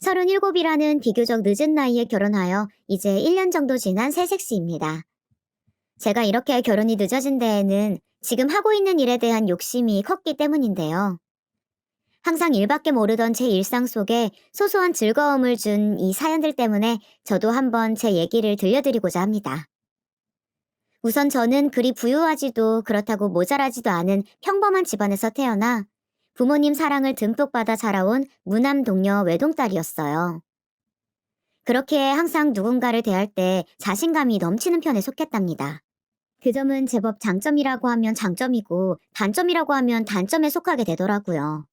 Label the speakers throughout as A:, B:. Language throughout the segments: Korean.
A: 37이라는 비교적 늦은 나이에 결혼하여 이제 1년 정도 지난 새색시입니다. 제가 이렇게 결혼이 늦어진 데에는 지금 하고 있는 일에 대한 욕심이 컸기 때문인데요. 항상 일밖에 모르던 제 일상 속에 소소한 즐거움을 준 이 사연들 때문에 저도 한번 제 얘기를 들려드리고자 합니다. 우선 저는 그리 부유하지도 그렇다고 모자라지도 않은 평범한 집안에서 태어나 부모님 사랑을 듬뿍 받아 자라온 무남 동녀 외동딸이었어요. 그렇게 항상 누군가를 대할 때 자신감이 넘치는 편에 속했답니다. 그 점은 제법 장점이라고 하면 장점이고 단점이라고 하면 단점에 속하게 되더라고요.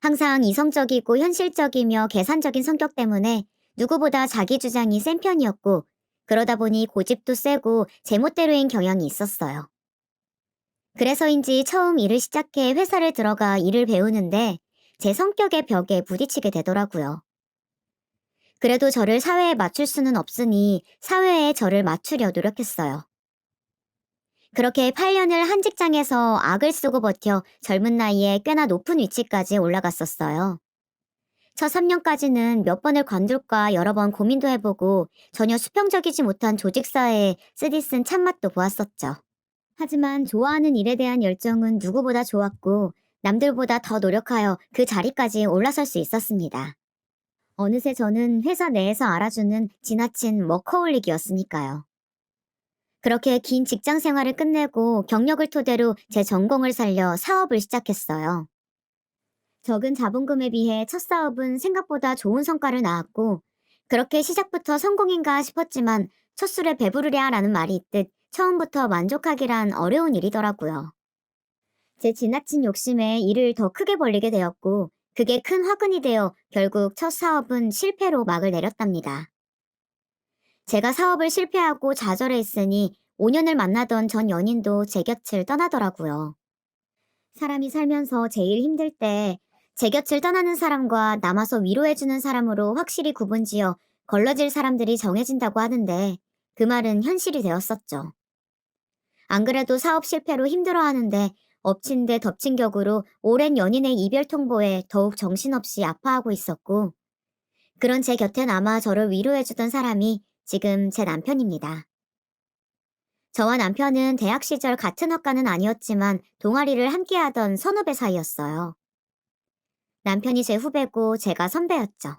A: 항상 이성적이고 현실적이며 계산적인 성격 때문에 누구보다 자기 주장이 센 편이었고, 그러다 보니 고집도 세고 제멋대로인 경향이 있었어요. 그래서인지 처음 일을 시작해 회사를 들어가 일을 배우는데 제 성격의 벽에 부딪히게 되더라고요. 그래도 저를 사회에 맞출 수는 없으니 사회에 저를 맞추려 노력했어요. 그렇게 8년을 한 직장에서 악을 쓰고 버텨 젊은 나이에 꽤나 높은 위치까지 올라갔었어요. 첫 3년까지는 몇 번을 관둘까 여러 번 고민도 해보고 전혀 수평적이지 못한 조직사회에 쓰디쓴 참맛도 보았었죠. 하지만 좋아하는 일에 대한 열정은 누구보다 좋았고 남들보다 더 노력하여 그 자리까지 올라설 수 있었습니다. 어느새 저는 회사 내에서 알아주는 지나친 워커홀릭이었으니까요. 그렇게 긴 직장 생활을 끝내고 경력을 토대로 제 전공을 살려 사업을 시작했어요. 적은 자본금에 비해 첫 사업은 생각보다 좋은 성과를 낳았고, 그렇게 시작부터 성공인가 싶었지만 첫 술에 배부르랴라는 말이 있듯 처음부터 만족하기란 어려운 일이더라고요. 제 지나친 욕심에 일을 더 크게 벌리게 되었고, 그게 큰 화근이 되어 결국 첫 사업은 실패로 막을 내렸답니다. 제가 사업을 실패하고 좌절해 있으니 5년을 만나던 전 연인도 제 곁을 떠나더라고요. 사람이 살면서 제일 힘들 때 제 곁을 떠나는 사람과 남아서 위로해주는 사람으로 확실히 구분지어 걸러질 사람들이 정해진다고 하는데 그 말은 현실이 되었었죠. 안 그래도 사업 실패로 힘들어하는데 엎친 데 덮친 격으로 오랜 연인의 이별 통보에 더욱 정신없이 아파하고 있었고, 그런 제 곁에 남아 저를 위로해주던 사람이 지금 제 남편입니다. 저와 남편은 대학 시절 같은 학과는 아니었지만 동아리를 함께하던 선후배 사이였어요. 남편이 제 후배고 제가 선배였죠.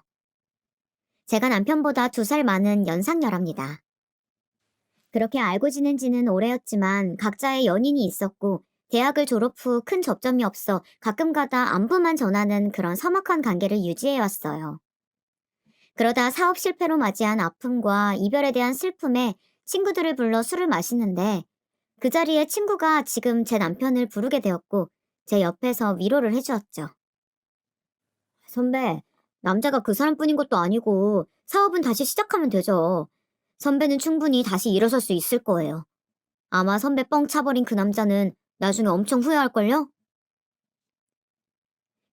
A: 제가 남편보다 2살 많은 연상녀랍니다. 그렇게 알고 지낸 지는 오래였지만 각자의 연인이 있었고 대학을 졸업 후 큰 접점이 없어 가끔가다 안부만 전하는 그런 서먹한 관계를 유지해왔어요. 그러다 사업 실패로 맞이한 아픔과 이별에 대한 슬픔에 친구들을 불러 술을 마시는데 그 자리에 친구가 지금 제 남편을 부르게 되었고 제 옆에서 위로를 해주었죠. 선배, 남자가 그 사람뿐인 것도 아니고 사업은 다시 시작하면 되죠. 선배는 충분히 다시 일어설 수 있을 거예요. 아마 선배 뻥 차버린 그 남자는 나중에 엄청 후회할걸요?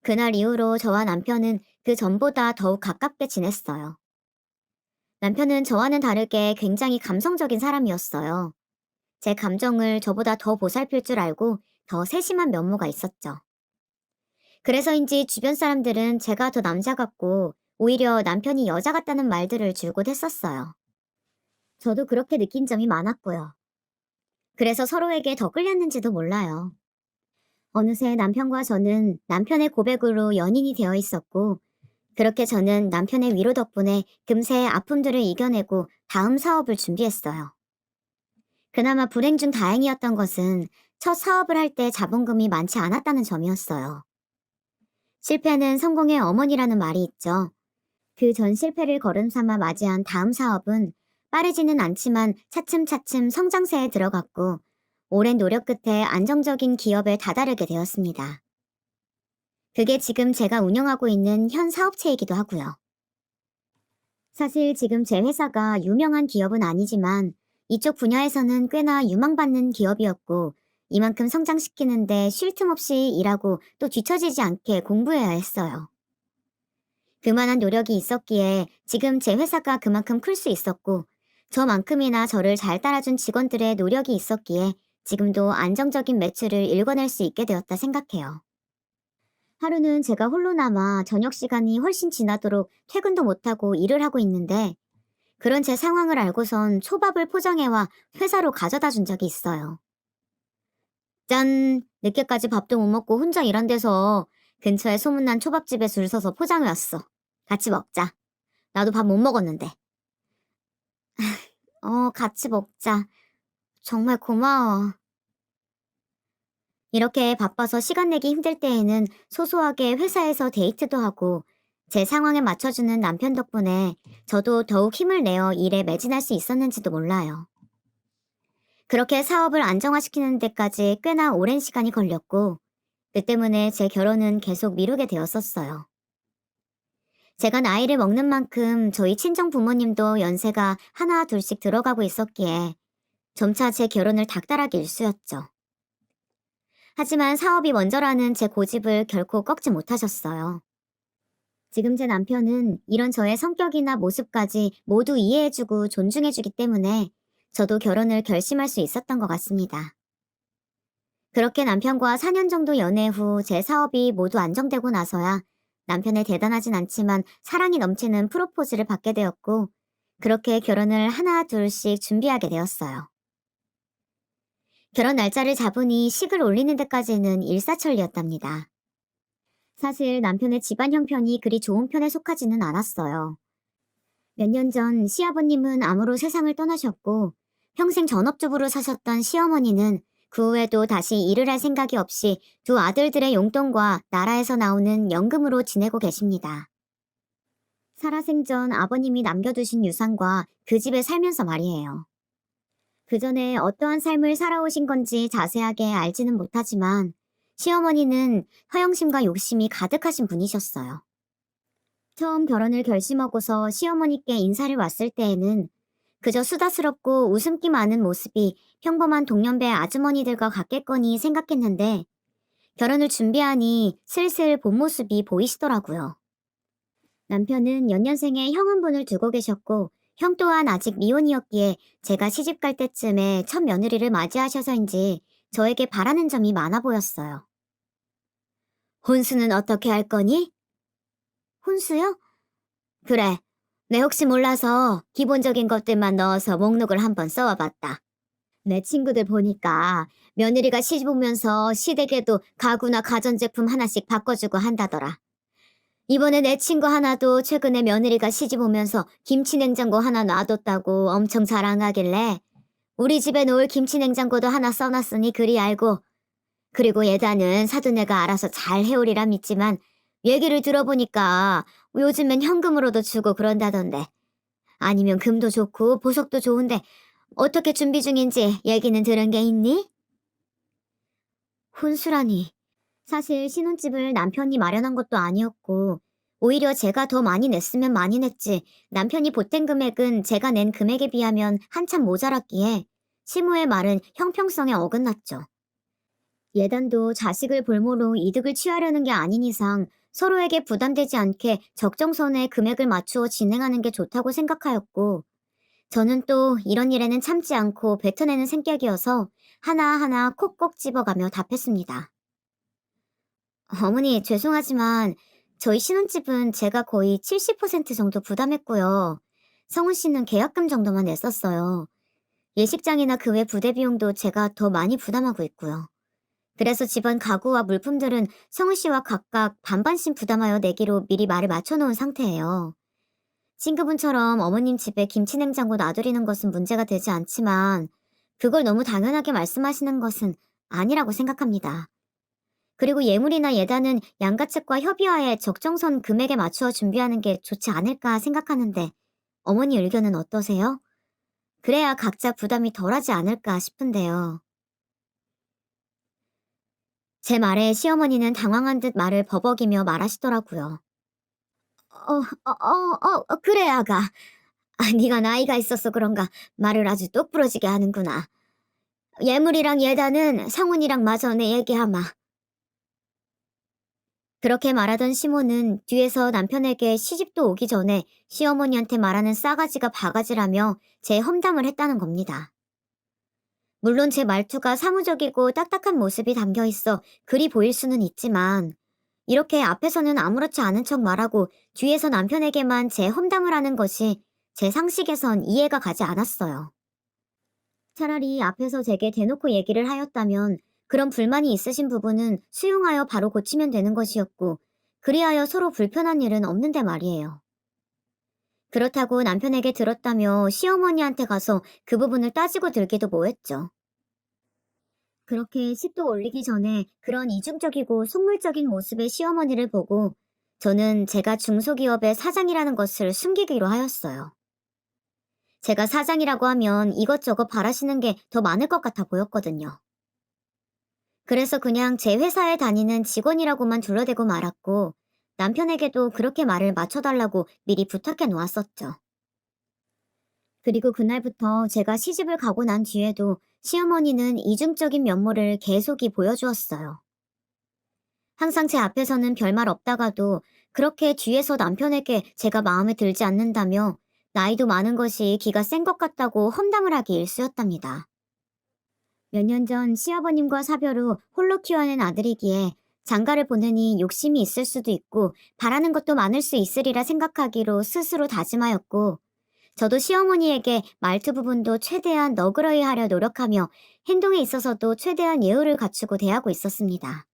A: 그날 이후로 저와 남편은 그 전보다 더욱 가깝게 지냈어요. 남편은 저와는 다르게 굉장히 감성적인 사람이었어요. 제 감정을 저보다 더 보살필 줄 알고 더 세심한 면모가 있었죠. 그래서인지 주변 사람들은 제가 더 남자 같고 오히려 남편이 여자 같다는 말들을 줄곧 했었어요. 저도 그렇게 느낀 점이 많았고요. 그래서 서로에게 더 끌렸는지도 몰라요. 어느새 남편과 저는 남편의 고백으로 연인이 되어 있었고, 그렇게 저는 남편의 위로 덕분에 금세 아픔들을 이겨내고 다음 사업을 준비했어요. 그나마 불행 중 다행이었던 것은 첫 사업을 할 때 자본금이 많지 않았다는 점이었어요. 실패는 성공의 어머니라는 말이 있죠. 그 전 실패를 걸음 삼아 맞이한 다음 사업은 빠르지는 않지만 차츰차츰 성장세에 들어갔고 오랜 노력 끝에 안정적인 기업에 다다르게 되었습니다. 그게 지금 제가 운영하고 있는 현 사업체이기도 하고요. 사실 지금 제 회사가 유명한 기업은 아니지만 이쪽 분야에서는 꽤나 유망받는 기업이었고 이만큼 성장시키는데 쉴 틈 없이 일하고 또 뒤처지지 않게 공부해야 했어요. 그만한 노력이 있었기에 지금 제 회사가 그만큼 클 수 있었고 저만큼이나 저를 잘 따라준 직원들의 노력이 있었기에 지금도 안정적인 매출을 일궈낼 수 있게 되었다 생각해요. 하루는 제가 홀로 남아 저녁 시간이 훨씬 지나도록 퇴근도 못하고 일을 하고 있는데 그런 제 상황을 알고선 초밥을 포장해와 회사로 가져다 준 적이 있어요. 짠! 늦게까지 밥도 못 먹고 혼자 일한 데서 근처에 소문난 초밥집에 줄 서서 포장해 왔어. 같이 먹자. 나도 밥 못 먹었는데. 같이 먹자. 정말 고마워. 이렇게 바빠서 시간 내기 힘들 때에는 소소하게 회사에서 데이트도 하고 제 상황에 맞춰주는 남편 덕분에 저도 더욱 힘을 내어 일에 매진할 수 있었는지도 몰라요. 그렇게 사업을 안정화시키는 데까지 꽤나 오랜 시간이 걸렸고 그 때문에 제 결혼은 계속 미루게 되었었어요. 제가 나이를 먹는 만큼 저희 친정 부모님도 연세가 하나 둘씩 들어가고 있었기에 점차 제 결혼을 닥달하기 일쑤였죠. 하지만 사업이 먼저라는 제 고집을 결코 꺾지 못하셨어요. 지금 제 남편은 이런 저의 성격이나 모습까지 모두 이해해주고 존중해주기 때문에 저도 결혼을 결심할 수 있었던 것 같습니다. 그렇게 남편과 4년 정도 연애 후 제 사업이 모두 안정되고 나서야 남편의 대단하진 않지만 사랑이 넘치는 프로포즈를 받게 되었고, 그렇게 결혼을 하나 둘씩 준비하게 되었어요. 결혼 날짜를 잡으니 식을 올리는 데까지는 일사천리였답니다. 사실 남편의 집안 형편이 그리 좋은 편에 속하지는 않았어요. 몇 년 전 시아버님은 암으로 세상을 떠나셨고 평생 전업주부로 사셨던 시어머니는 그 후에도 다시 일을 할 생각이 없이 두 아들들의 용돈과 나라에서 나오는 연금으로 지내고 계십니다. 살아생전 아버님이 남겨두신 유산과 그 집에 살면서 말이에요. 그 전에 어떠한 삶을 살아오신 건지 자세하게 알지는 못하지만 시어머니는 허영심과 욕심이 가득하신 분이셨어요. 처음 결혼을 결심하고서 시어머니께 인사를 왔을 때에는 그저 수다스럽고 웃음기 많은 모습이 평범한 동년배 아주머니들과 같겠거니 생각했는데 결혼을 준비하니 슬슬 본 모습이 보이시더라고요. 남편은 연년생에 형 한 분을 두고 계셨고 형 또한 아직 미혼이었기에 제가 시집 갈 때쯤에 첫 며느리를 맞이하셔서인지 저에게 바라는 점이 많아 보였어요. 혼수는 어떻게 할 거니? 혼수요? 그래. 내 혹시 몰라서 기본적인 것들만 넣어서 목록을 한번 써와봤다. 내 친구들 보니까 며느리가 시집 오면서 시댁에도 가구나 가전제품 하나씩 바꿔주고 한다더라. 이번에 내 친구 하나도 최근에 며느리가 시집 오면서 김치냉장고 하나 놔뒀다고 엄청 자랑하길래 우리 집에 놓을 김치냉장고도 하나 써놨으니 그리 알고, 그리고 예단은 사돈네가 알아서 잘 해오리라 믿지만 얘기를 들어보니까 요즘엔 현금으로도 주고 그런다던데. 아니면 금도 좋고 보석도 좋은데 어떻게 준비 중인지 얘기는 들은 게 있니? 혼수라니. 사실 신혼집을 남편이 마련한 것도 아니었고 오히려 제가 더 많이 냈으면 많이 냈지 남편이 보탠 금액은 제가 낸 금액에 비하면 한참 모자랐기에 시모의 말은 형평성에 어긋났죠. 예단도 자식을 볼모로 이득을 취하려는 게 아닌 이상 서로에게 부담되지 않게 적정선에 금액을 맞추어 진행하는 게 좋다고 생각하였고, 저는 또 이런 일에는 참지 않고 뱉어내는 성격이어서 하나하나 콕콕 집어가며 답했습니다. 어머니, 죄송하지만 저희 신혼집은 제가 거의 70% 정도 부담했고요. 성훈 씨는 계약금 정도만 냈었어요. 예식장이나 그 외 부대 비용도 제가 더 많이 부담하고 있고요. 그래서 집안 가구와 물품들은 성우 씨와 각각 반반씩 부담하여 내기로 미리 말을 맞춰놓은 상태예요. 친구분처럼 어머님 집에 김치냉장고 놔두리는 것은 문제가 되지 않지만 그걸 너무 당연하게 말씀하시는 것은 아니라고 생각합니다. 그리고 예물이나 예단은 양가 측과 협의하에 적정선 금액에 맞추어 준비하는 게 좋지 않을까 생각하는데 어머니 의견은 어떠세요? 그래야 각자 부담이 덜하지 않을까 싶은데요. 제 말에 시어머니는 당황한 듯 말을 버벅이며 말하시더라고요. 그래, 아가. 네가 나이가 있어서 그런가 말을 아주 똑부러지게 하는구나. 예물이랑 예단은 성훈이랑 마저 내 얘기하마. 그렇게 말하던 시모는 뒤에서 남편에게 시집도 오기 전에 시어머니한테 말하는 싸가지가 바가지라며 제 험담을 했다는 겁니다. 물론 제 말투가 사무적이고 딱딱한 모습이 담겨 있어 그리 보일 수는 있지만 이렇게 앞에서는 아무렇지 않은 척 말하고 뒤에서 남편에게만 제 험담을 하는 것이 제 상식에선 이해가 가지 않았어요. 차라리 앞에서 제게 대놓고 얘기를 하였다면 그런 불만이 있으신 부분은 수용하여 바로 고치면 되는 것이었고, 그리하여 서로 불편한 일은 없는데 말이에요. 그렇다고 남편에게 들었다며 시어머니한테 가서 그 부분을 따지고 들기도 뭐했죠. 그렇게 식도 올리기 전에 그런 이중적이고 속물적인 모습의 시어머니를 보고 저는 제가 중소기업의 사장이라는 것을 숨기기로 하였어요. 제가 사장이라고 하면 이것저것 바라시는 게 더 많을 것 같아 보였거든요. 그래서 그냥 제 회사에 다니는 직원이라고만 둘러대고 말았고, 남편에게도 그렇게 말을 맞춰달라고 미리 부탁해 놓았었죠. 그리고 그날부터 제가 시집을 가고 난 뒤에도 시어머니는 이중적인 면모를 계속이 보여주었어요. 항상 제 앞에서는 별말 없다가도 그렇게 뒤에서 남편에게 제가 마음에 들지 않는다며 나이도 많은 것이 기가 센 것 같다고 험담을 하기 일쑤였답니다. 몇 년 전 시아버님과 사별 후 홀로 키워낸 아들이기에 장가를 보내니 욕심이 있을 수도 있고 바라는 것도 많을 수 있으리라 생각하기로 스스로 다짐하였고, 저도 시어머니에게 말투 부분도 최대한 너그러이 하려 노력하며 행동에 있어서도 최대한 예우를 갖추고 대하고 있었습니다.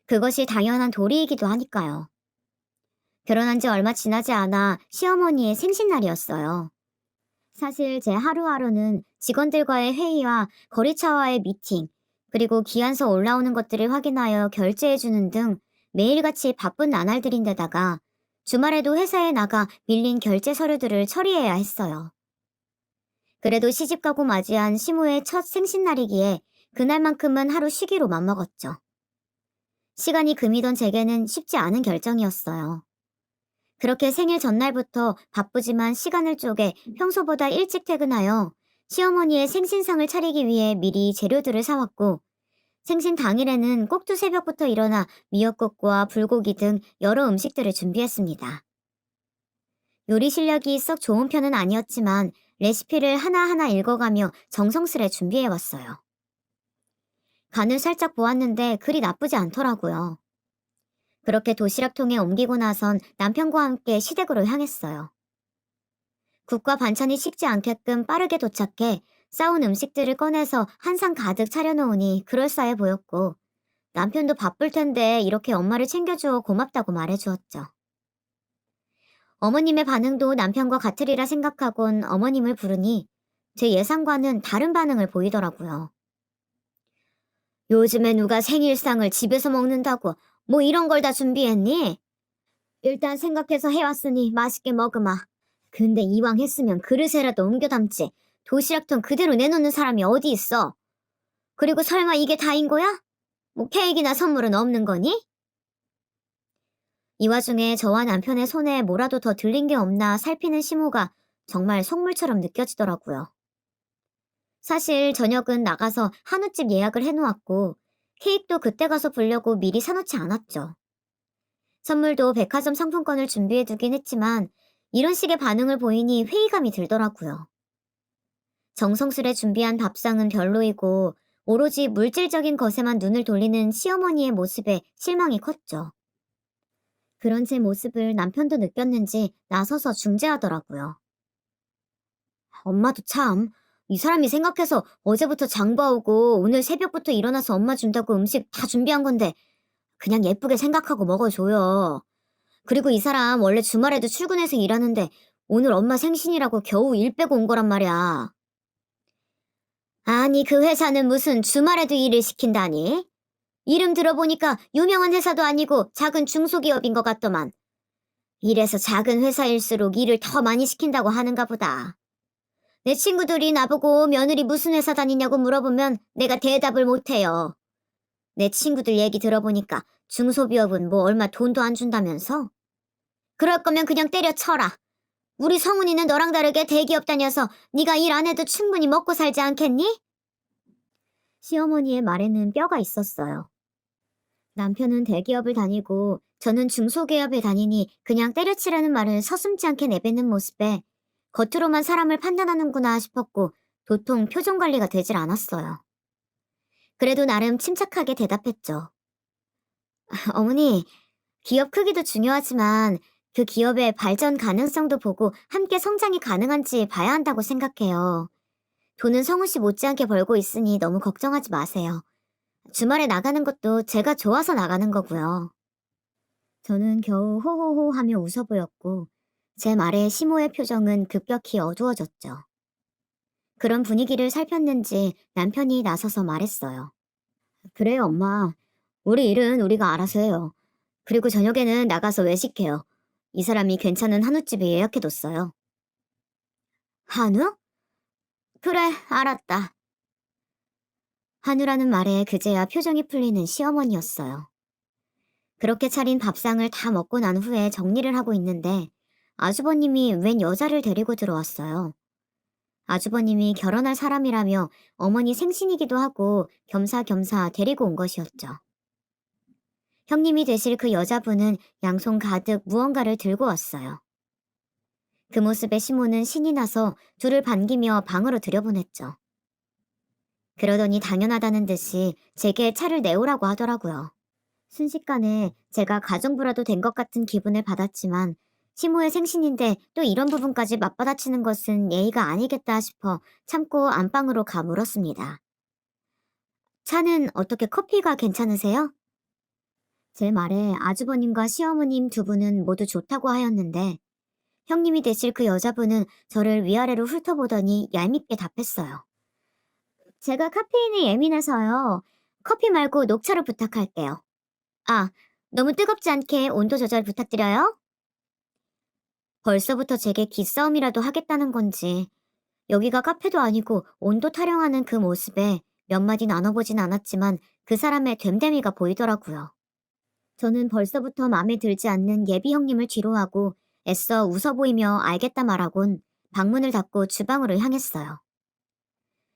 A: 그것이 당연한 도리이기도 하니까요. 결혼한 지 얼마 지나지 않아 시어머니의 생신날이었어요. 사실 제 하루하루는 직원들과의 회의와 거래처와의 미팅, 그리고 기한서 올라오는 것들을 확인하여 결제해주는 등 매일같이 바쁜 나날들인데다가 주말에도 회사에 나가 밀린 결제 서류들을 처리해야 했어요. 그래도 시집가고 맞이한 시모의 첫 생신날이기에 그날만큼은 하루 쉬기로 맘먹었죠. 시간이 금이던 제게는 쉽지 않은 결정이었어요. 그렇게 생일 전날부터 바쁘지만 시간을 쪼개 평소보다 일찍 퇴근하여 시어머니의 생신상을 차리기 위해 미리 재료들을 사왔고, 생신 당일에는 꼭두 새벽부터 일어나 미역국과 불고기 등 여러 음식들을 준비했습니다. 요리 실력이 썩 좋은 편은 아니었지만 레시피를 하나하나 읽어가며 정성스레 준비해왔어요. 간을 살짝 보았는데 그리 나쁘지 않더라고요. 그렇게 도시락통에 옮기고 나선 남편과 함께 시댁으로 향했어요. 국과 반찬이 식지 않게끔 빠르게 도착해 싸온 음식들을 꺼내서 한 상 가득 차려놓으니 그럴싸해 보였고, 남편도 바쁠 텐데 이렇게 엄마를 챙겨주어 고맙다고 말해주었죠. 어머님의 반응도 남편과 같으리라 생각하곤 어머님을 부르니 제 예상과는 다른 반응을 보이더라고요. 요즘에 누가 생일상을 집에서 먹는다고 뭐 이런 걸 다 준비했니? 일단 생각해서 해왔으니 맛있게 먹으마. 근데 이왕 했으면 그릇에라도 옮겨 담지. 도시락통 그대로 내놓는 사람이 어디 있어? 그리고 설마 이게 다인 거야? 뭐 케이크나 선물은 없는 거니? 이 와중에 저와 남편의 손에 뭐라도 더 들린 게 없나 살피는 시모가 정말 속물처럼 느껴지더라고요. 사실 저녁은 나가서 한우집 예약을 해놓았고 케이크도 그때 가서 보려고 미리 사놓지 않았죠. 선물도 백화점 상품권을 준비해두긴 했지만 이런 식의 반응을 보이니 회의감이 들더라고요. 정성스레 준비한 밥상은 별로이고 오로지 물질적인 것에만 눈을 돌리는 시어머니의 모습에 실망이 컸죠. 그런 제 모습을 남편도 느꼈는지 나서서 중재하더라고요. 엄마도 참, 이 사람이 생각해서 어제부터 장 봐오고 오늘 새벽부터 일어나서 엄마 준다고 음식 다 준비한 건데 그냥 예쁘게 생각하고 먹어줘요. 그리고 이 사람 원래 주말에도 출근해서 일하는데 오늘 엄마 생신이라고 겨우 일 빼고 온 거란 말이야. 아니, 그 회사는 무슨 주말에도 일을 시킨다니? 이름 들어보니까 유명한 회사도 아니고 작은 중소기업인 것 같더만. 이래서 작은 회사일수록 일을 더 많이 시킨다고 하는가 보다. 내 친구들이 나보고 며느리 무슨 회사 다니냐고 물어보면 내가 대답을 못해요. 내 친구들 얘기 들어보니까 중소기업은 뭐 얼마 돈도 안 준다면서? 그럴 거면 그냥 때려쳐라. 우리 성훈이는 너랑 다르게 대기업 다녀서 네가 일 안 해도 충분히 먹고 살지 않겠니? 시어머니의 말에는 뼈가 있었어요. 남편은 대기업을 다니고 저는 중소기업에 다니니 그냥 때려치라는 말을 서슴지 않게 내뱉는 모습에 겉으로만 사람을 판단하는구나 싶었고 도통 표정 관리가 되질 않았어요. 그래도 나름 침착하게 대답했죠. 어머니, 기업 크기도 중요하지만 그 기업의 발전 가능성도 보고 함께 성장이 가능한지 봐야 한다고 생각해요. 돈은 성우 씨 못지않게 벌고 있으니 너무 걱정하지 마세요. 주말에 나가는 것도 제가 좋아서 나가는 거고요. 저는 겨우 호호호 하며 웃어 보였고, 제 말에 시모의 표정은 급격히 어두워졌죠. 그런 분위기를 살폈는지 남편이 나서서 말했어요. 그래요, 엄마. 우리 일은 우리가 알아서 해요. 그리고 저녁에는 나가서 외식해요. 이 사람이 괜찮은 한우집에 예약해뒀어요. 한우? 그래, 알았다. 한우라는 말에 그제야 표정이 풀리는 시어머니였어요. 그렇게 차린 밥상을 다 먹고 난 후에 정리를 하고 있는데 아주버님이 웬 여자를 데리고 들어왔어요. 아주버님이 결혼할 사람이라며 어머니 생신이기도 하고 겸사겸사 데리고 온 것이었죠. 형님이 되실 그 여자분은 양손 가득 무언가를 들고 왔어요. 그 모습에 시모는 신이 나서 둘을 반기며 방으로 들여보냈죠. 그러더니 당연하다는 듯이 제게 차를 내오라고 하더라고요. 순식간에 제가 가정부라도 된 것 같은 기분을 받았지만 시모의 생신인데 또 이런 부분까지 맞받아치는 것은 예의가 아니겠다 싶어 참고 안방으로 가 물었습니다. 차는 어떻게 커피가 괜찮으세요? 제 말에 아주버님과 시어머님 두 분은 모두 좋다고 하였는데 형님이 되실 그 여자분은 저를 위아래로 훑어보더니 얄밉게 답했어요. 제가 카페인에 예민해서요. 커피 말고 녹차로 부탁할게요. 아, 너무 뜨겁지 않게 온도 조절 부탁드려요. 벌써부터 제게 기싸움이라도 하겠다는 건지 여기가 카페도 아니고 온도 타령하는 그 모습에 몇 마디 나눠보진 않았지만 그 사람의 됨됨이가 보이더라고요. 저는 벌써부터 마음에 들지 않는 예비 형님을 뒤로하고 애써 웃어 보이며 알겠다 말하곤 방문을 닫고 주방으로 향했어요.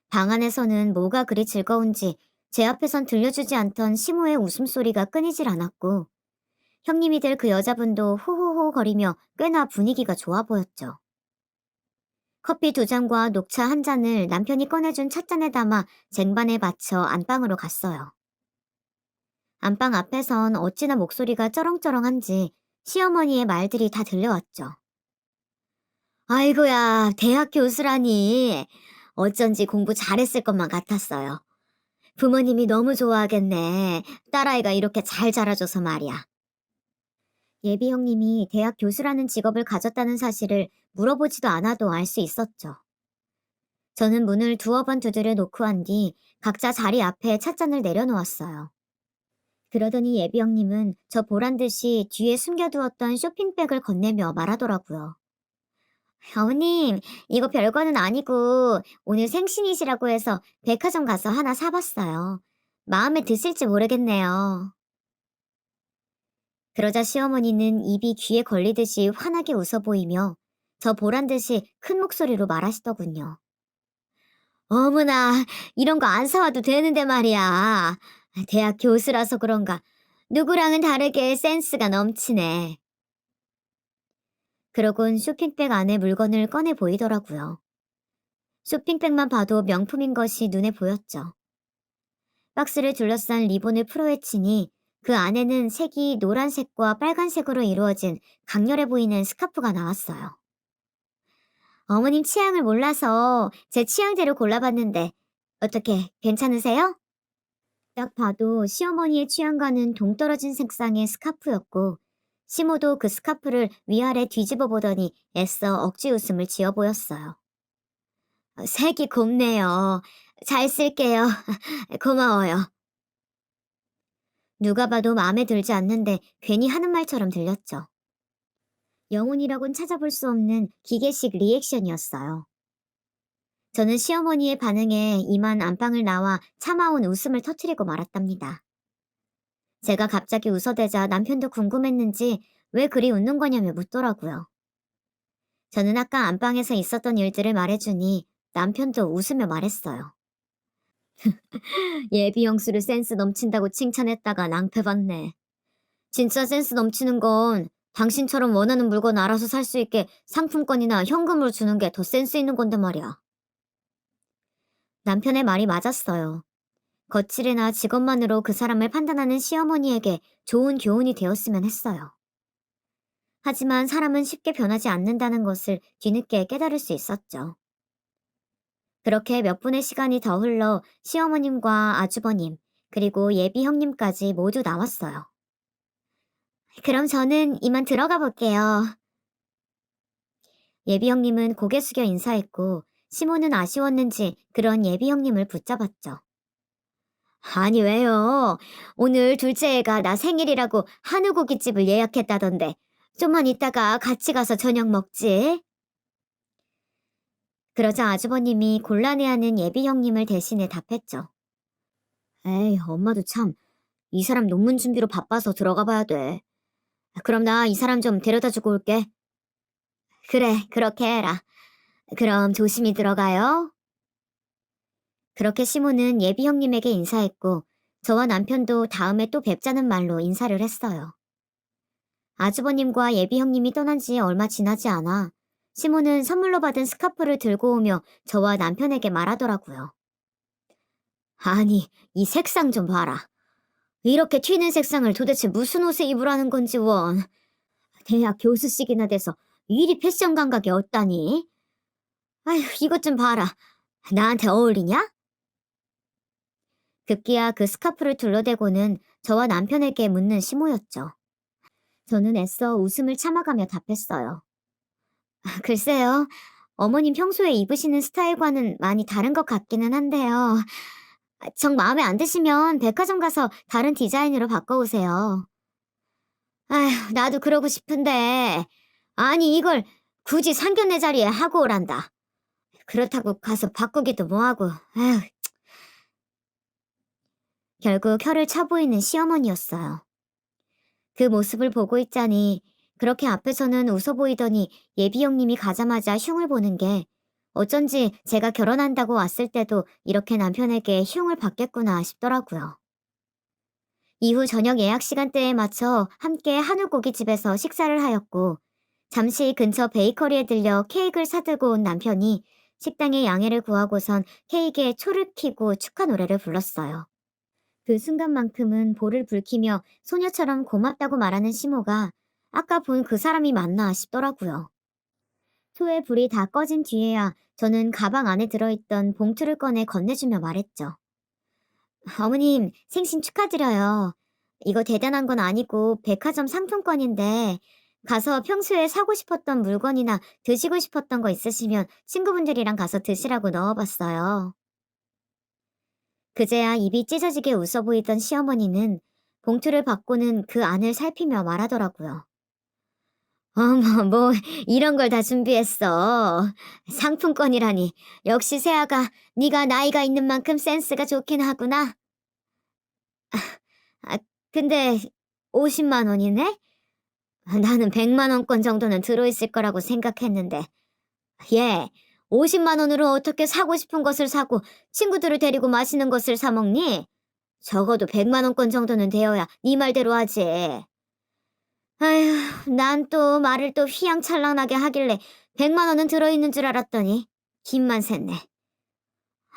A: 방 안에서는 뭐가 그리 즐거운지 제 앞에선 들려주지 않던 시모의 웃음소리가 끊이질 않았고 형님이 될 그 여자분도 호호호 거리며 꽤나 분위기가 좋아 보였죠. 커피 두 잔과 녹차 한 잔을 남편이 꺼내준 찻잔에 담아 쟁반에 받쳐 안방으로 갔어요. 안방 앞에선 어찌나 목소리가 쩌렁쩌렁한지 시어머니의 말들이 다 들려왔죠. 아이고야, 대학 교수라니. 어쩐지 공부 잘했을 것만 같았어요. 부모님이 너무 좋아하겠네. 딸아이가 이렇게 잘 자라줘서 말이야. 예비 형님이 대학 교수라는 직업을 가졌다는 사실을 물어보지도 않아도 알 수 있었죠. 저는 문을 두어 번 두드려 놓고 한 뒤 각자 자리 앞에 찻잔을 내려놓았어요. 그러더니 예비 형님은 저 보란 듯이 뒤에 숨겨두었던 쇼핑백을 건네며 말하더라고요. 어머님, 이거 별거는 아니고 오늘 생신이시라고 해서 백화점 가서 하나 사봤어요. 마음에 드실지 모르겠네요. 그러자 시어머니는 입이 귀에 걸리듯이 환하게 웃어 보이며 저 보란 듯이 큰 목소리로 말하시더군요. 어머나, 이런 거 안 사와도 되는데 말이야. 대학 교수라서 그런가 누구랑은 다르게 센스가 넘치네. 그러곤 쇼핑백 안에 물건을 꺼내 보이더라고요. 쇼핑백만 봐도 명품인 것이 눈에 보였죠. 박스를 둘러싼 리본을 풀어헤치니 그 안에는 색이 노란색과 빨간색으로 이루어진 강렬해 보이는 스카프가 나왔어요. 어머님 취향을 몰라서 제 취향대로 골라봤는데 어떻게 괜찮으세요? 딱 봐도 시어머니의 취향과는 동떨어진 색상의 스카프였고 시모도 그 스카프를 위아래 뒤집어 보더니 애써 억지 웃음을 지어 보였어요. 색이 곱네요. 잘 쓸게요. 고마워요. 누가 봐도 마음에 들지 않는데 괜히 하는 말처럼 들렸죠. 영혼이라곤 찾아볼 수 없는 기계식 리액션이었어요. 저는 시어머니의 반응에 이만 안방을 나와 참아온 웃음을 터뜨리고 말았답니다. 제가 갑자기 웃어대자 남편도 궁금했는지 왜 그리 웃는 거냐며 묻더라고요. 저는 아까 안방에서 있었던 일들을 말해주니 남편도 웃으며 말했어요. 예비 형수를 센스 넘친다고 칭찬했다가 낭패봤네. 진짜 센스 넘치는 건 당신처럼 원하는 물건 알아서 살 수 있게 상품권이나 현금으로 주는 게 더 센스 있는 건데 말이야. 남편의 말이 맞았어요. 거칠이나 직업만으로 그 사람을 판단하는 시어머니에게 좋은 교훈이 되었으면 했어요. 하지만 사람은 쉽게 변하지 않는다는 것을 뒤늦게 깨달을 수 있었죠. 그렇게 몇 분의 시간이 더 흘러 시어머님과 아주버님, 그리고 예비 형님까지 모두 나왔어요. 그럼 저는 이만 들어가 볼게요. 예비 형님은 고개 숙여 인사했고, 시모는 아쉬웠는지 그런 예비 형님을 붙잡았죠. 아니, 왜요? 오늘 둘째 애가 나 생일이라고 한우고깃집을 예약했다던데, 좀만 이따가 같이 가서 저녁 먹지? 그러자 아주버님이 곤란해하는 예비 형님을 대신해 답했죠. 에이, 엄마도 참, 이 사람 논문 준비로 바빠서 들어가 봐야 돼. 그럼 나 이 사람 좀 데려다 주고 올게. 그래, 그렇게 해라. 그럼 조심히 들어가요. 그렇게 시모는 예비 형님에게 인사했고, 저와 남편도 다음에 또 뵙자는 말로 인사를 했어요. 아주버님과 예비 형님이 떠난 지 얼마 지나지 않아 시모는 선물로 받은 스카프를 들고 오며 저와 남편에게 말하더라고요. 아니, 이 색상 좀 봐라. 이렇게 튀는 색상을 도대체 무슨 옷에 입으라는 건지 원. 대학 교수식이나 돼서 이리 패션 감각이 없다니. 아휴, 이것 좀 봐라. 나한테 어울리냐? 급기야 그 스카프를 둘러대고는 저와 남편에게 묻는 시모였죠. 저는 애써 웃음을 참아가며 답했어요. 글쎄요. 어머님 평소에 입으시는 스타일과는 많이 다른 것 같기는 한데요. 정 마음에 안 드시면 백화점 가서 다른 디자인으로 바꿔오세요. 아휴, 나도 그러고 싶은데. 아니, 이걸 굳이 상견례 자리에 하고 오란다. 그렇다고 가서 바꾸기도 뭐하고. 아휴. 결국 혀를 차보이는 시어머니였어요. 그 모습을 보고 있자니 그렇게 앞에서는 웃어 보이더니 예비 형님이 가자마자 흉을 보는 게 어쩐지 제가 결혼한다고 왔을 때도 이렇게 남편에게 흉을 받겠구나 싶더라고요. 이후 저녁 예약 시간대에 맞춰 함께 한우고기집에서 식사를 하였고 잠시 근처 베이커리에 들려 케이크를 사들고 온 남편이 식당에 양해를 구하고선 케이크에 초를 켜고 축하 노래를 불렀어요. 그 순간만큼은 볼을 붉히며 소녀처럼 고맙다고 말하는 시모가 아까 본 그 사람이 맞나 싶더라고요. 초의 불이 다 꺼진 뒤에야 저는 가방 안에 들어있던 봉투를 꺼내 건네주며 말했죠. 어머님, 생신 축하드려요. 이거 대단한 건 아니고 백화점 상품권인데 가서 평소에 사고 싶었던 물건이나 드시고 싶었던 거 있으시면 친구분들이랑 가서 드시라고 넣어봤어요. 그제야 입이 찢어지게 웃어 보이던 시어머니는 봉투를 받고는 그 안을 살피며 말하더라고요. 어머, 뭐 이런 걸 다 준비했어. 상품권이라니. 역시 세아가 네가 나이가 있는 만큼 센스가 좋긴 하구나. 아, 근데 50만 원이네? 나는 100만 원권 정도는 들어있을 거라고 생각했는데. 얘, 50만 원으로 어떻게 사고 싶은 것을 사고 친구들을 데리고 맛있는 것을 사 먹니? 적어도 100만 원권 정도는 되어야 네 말대로 하지. 아휴, 난 또 말을 또 휘황찬란하게 하길래 100만 원은 들어있는 줄 알았더니 김만 샜네.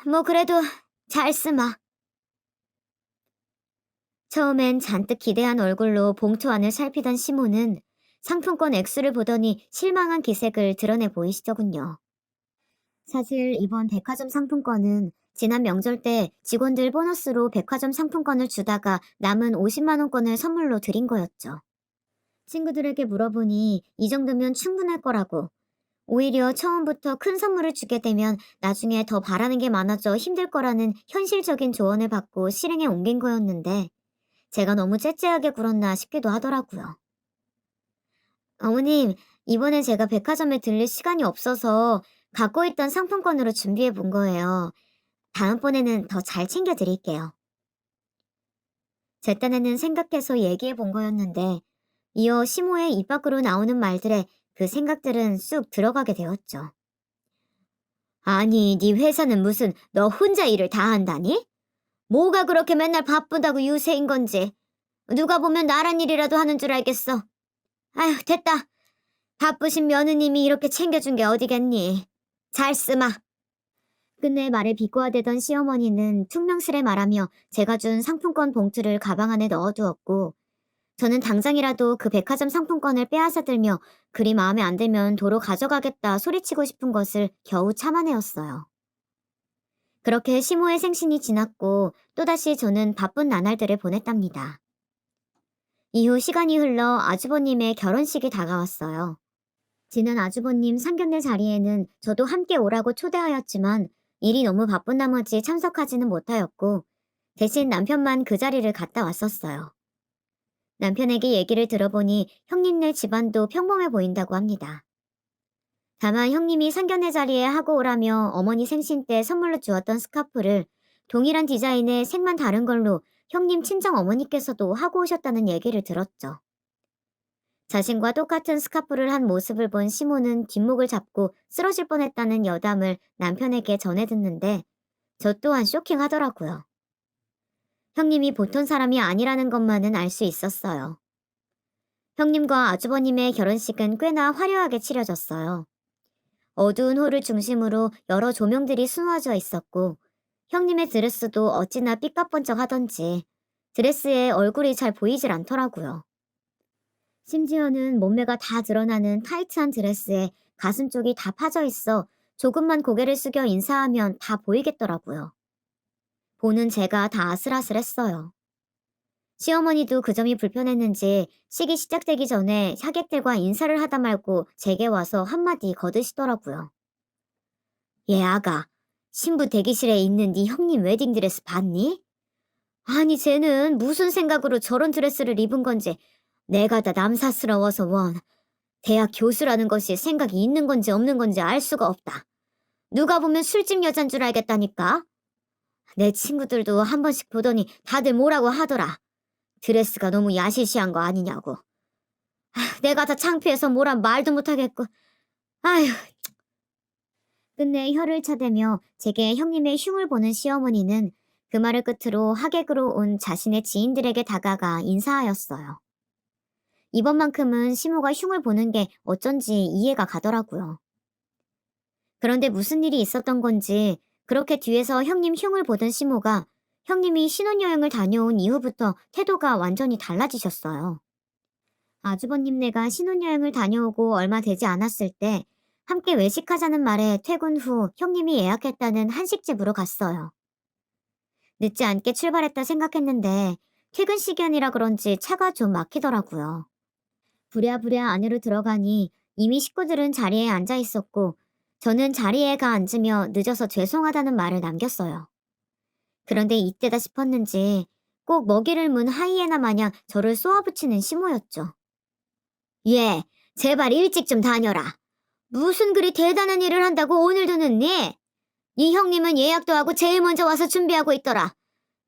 A: 뭐 그래도 잘 쓰마. 처음엔 잔뜩 기대한 얼굴로 봉투 안을 살피던 시모는 상품권 액수를 보더니 실망한 기색을 드러내 보이시더군요. 사실 이번 백화점 상품권은 지난 명절 때 직원들 보너스로 백화점 상품권을 주다가 남은 50만 원권을 선물로 드린 거였죠. 친구들에게 물어보니 이 정도면 충분할 거라고. 오히려 처음부터 큰 선물을 주게 되면 나중에 더 바라는 게 많아져 힘들 거라는 현실적인 조언을 받고 실행에 옮긴 거였는데 제가 너무 째째하게 굴었나 싶기도 하더라고요. 어머님, 이번에 제가 백화점에 들릴 시간이 없어서 갖고 있던 상품권으로 준비해 본 거예요. 다음번에는 더 잘 챙겨 드릴게요. 제 딴에는 생각해서 얘기해 본 거였는데 이어 시모의 입 밖으로 나오는 말들에 그 생각들은 쑥 들어가게 되었죠. 아니, 네 회사는 무슨 너 혼자 일을 다 한다니? 뭐가 그렇게 맨날 바쁘다고 유세인 건지. 누가 보면 나란 일이라도 하는 줄 알겠어. 아휴, 됐다. 바쁘신 며느님이 이렇게 챙겨준 게 어디겠니. 잘 쓰마. 끝내 말에 비꼬아대던 시어머니는 퉁명스레 말하며 제가 준 상품권 봉투를 가방 안에 넣어두었고, 저는 당장이라도 그 백화점 상품권을 빼앗아 들며 그리 마음에 안 들면 도로 가져가겠다 소리치고 싶은 것을 겨우 참아내었어요. 그렇게 시모의 생신이 지났고 또다시 저는 바쁜 나날들을 보냈답니다. 이후 시간이 흘러 아주버님의 결혼식이 다가왔어요. 지난 아주버님 상견례 자리에는 저도 함께 오라고 초대하였지만 일이 너무 바쁜 나머지 참석하지는 못하였고 대신 남편만 그 자리를 갔다 왔었어요. 남편에게 얘기를 들어보니 형님네 집안도 평범해 보인다고 합니다. 다만 형님이 상견례 자리에 하고 오라며 어머니 생신 때 선물로 주었던 스카프를 동일한 디자인의 색만 다른 걸로 형님 친정 어머니께서도 하고 오셨다는 얘기를 들었죠. 자신과 똑같은 스카프를 한 모습을 본 시모는 뒷목을 잡고 쓰러질 뻔했다는 여담을 남편에게 전해 듣는데 저 또한 쇼킹하더라고요. 형님이 보통 사람이 아니라는 것만은 알 수 있었어요. 형님과 아주버님의 결혼식은 꽤나 화려하게 치러졌어요. 어두운 홀을 중심으로 여러 조명들이 수놓아져 있었고 형님의 드레스도 어찌나 삐까뻔쩍하던지 드레스에 얼굴이 잘 보이질 않더라고요. 심지어는 몸매가 다 드러나는 타이트한 드레스에 가슴 쪽이 다 파져 있어 조금만 고개를 숙여 인사하면 다 보이겠더라고요. 보는 제가 다 아슬아슬했어요. 시어머니도 그 점이 불편했는지 식이 시작되기 전에 하객들과 인사를 하다 말고 제게 와서 한마디 거드시더라고요. 얘 아가, 신부 대기실에 있는 네 형님 웨딩드레스 봤니? 아니 쟤는 무슨 생각으로 저런 드레스를 입은 건지 내가 다 남사스러워서 원. 대학 교수라는 것이 생각이 있는 건지 없는 건지 알 수가 없다. 누가 보면 술집 여잔 줄 알겠다니까. 내 친구들도 한 번씩 보더니 다들 뭐라고 하더라. 드레스가 너무 야시시한 거 아니냐고. 내가 다 창피해서 뭐란 말도 못하겠고. 아휴. 끝내 혀를 차대며 제게 형님의 흉을 보는 시어머니는 그 말을 끝으로 하객으로 온 자신의 지인들에게 다가가 인사하였어요. 이번만큼은 시모가 흉을 보는 게 어쩐지 이해가 가더라고요. 그런데 무슨 일이 있었던 건지 그렇게 뒤에서 형님 흉을 보던 시모가 형님이 신혼여행을 다녀온 이후부터 태도가 완전히 달라지셨어요. 아주버님네가 신혼여행을 다녀오고 얼마 되지 않았을 때 함께 외식하자는 말에 퇴근 후 형님이 예약했다는 한식집으로 갔어요. 늦지 않게 출발했다 생각했는데 퇴근 시간이라 그런지 차가 좀 막히더라고요. 부랴부랴 안으로 들어가니 이미 식구들은 자리에 앉아 있었고 저는 자리에 가 앉으며 늦어서 죄송하다는 말을 남겼어요. 그런데 이때다 싶었는지 꼭 먹이를 문 하이에나 마냥 저를 쏘아붙이는 시모였죠. 얘, 제발 일찍 좀 다녀라. 무슨 그리 대단한 일을 한다고 오늘도 늦니? 이 형님은 예약도 하고 제일 먼저 와서 준비하고 있더라.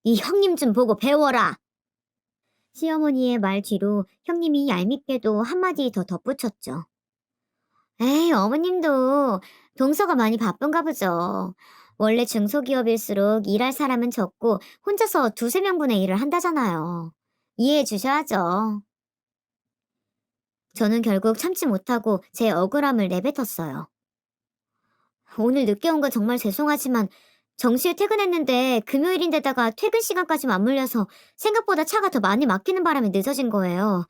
A: 이 형님 좀 보고 배워라. 시어머니의 말 뒤로 형님이 얄밉게도 한마디 더 덧붙였죠. 에이, 어머님도 동서가 많이 바쁜가 보죠. 원래 중소기업일수록 일할 사람은 적고 혼자서 두세 명분의 일을 한다잖아요. 이해해 주셔야죠. 저는 결국 참지 못하고 제 억울함을 내뱉었어요. 오늘 늦게 온 건 정말 죄송하지만 정시에 퇴근했는데 금요일인데다가 퇴근 시간까지 맞물려서 생각보다 차가 더 많이 막히는 바람에 늦어진 거예요.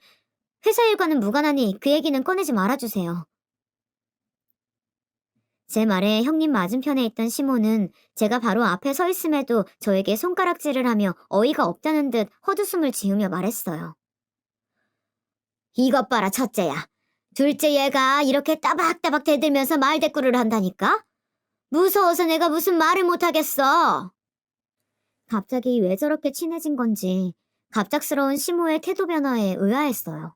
A: 회사 일과는 무관하니 그 얘기는 꺼내지 말아주세요. 제 말에 형님 맞은편에 있던 시모는 제가 바로 앞에 서 있음에도 저에게 손가락질을 하며 어이가 없다는 듯 헛웃음을 지으며 말했어요. 이것 봐라 첫째야. 둘째 얘가 이렇게 따박따박 대들면서 말대꾸를 한다니까? 무서워서 내가 무슨 말을 못하겠어. 갑자기 왜 저렇게 친해진 건지 갑작스러운 시모의 태도 변화에 의아했어요.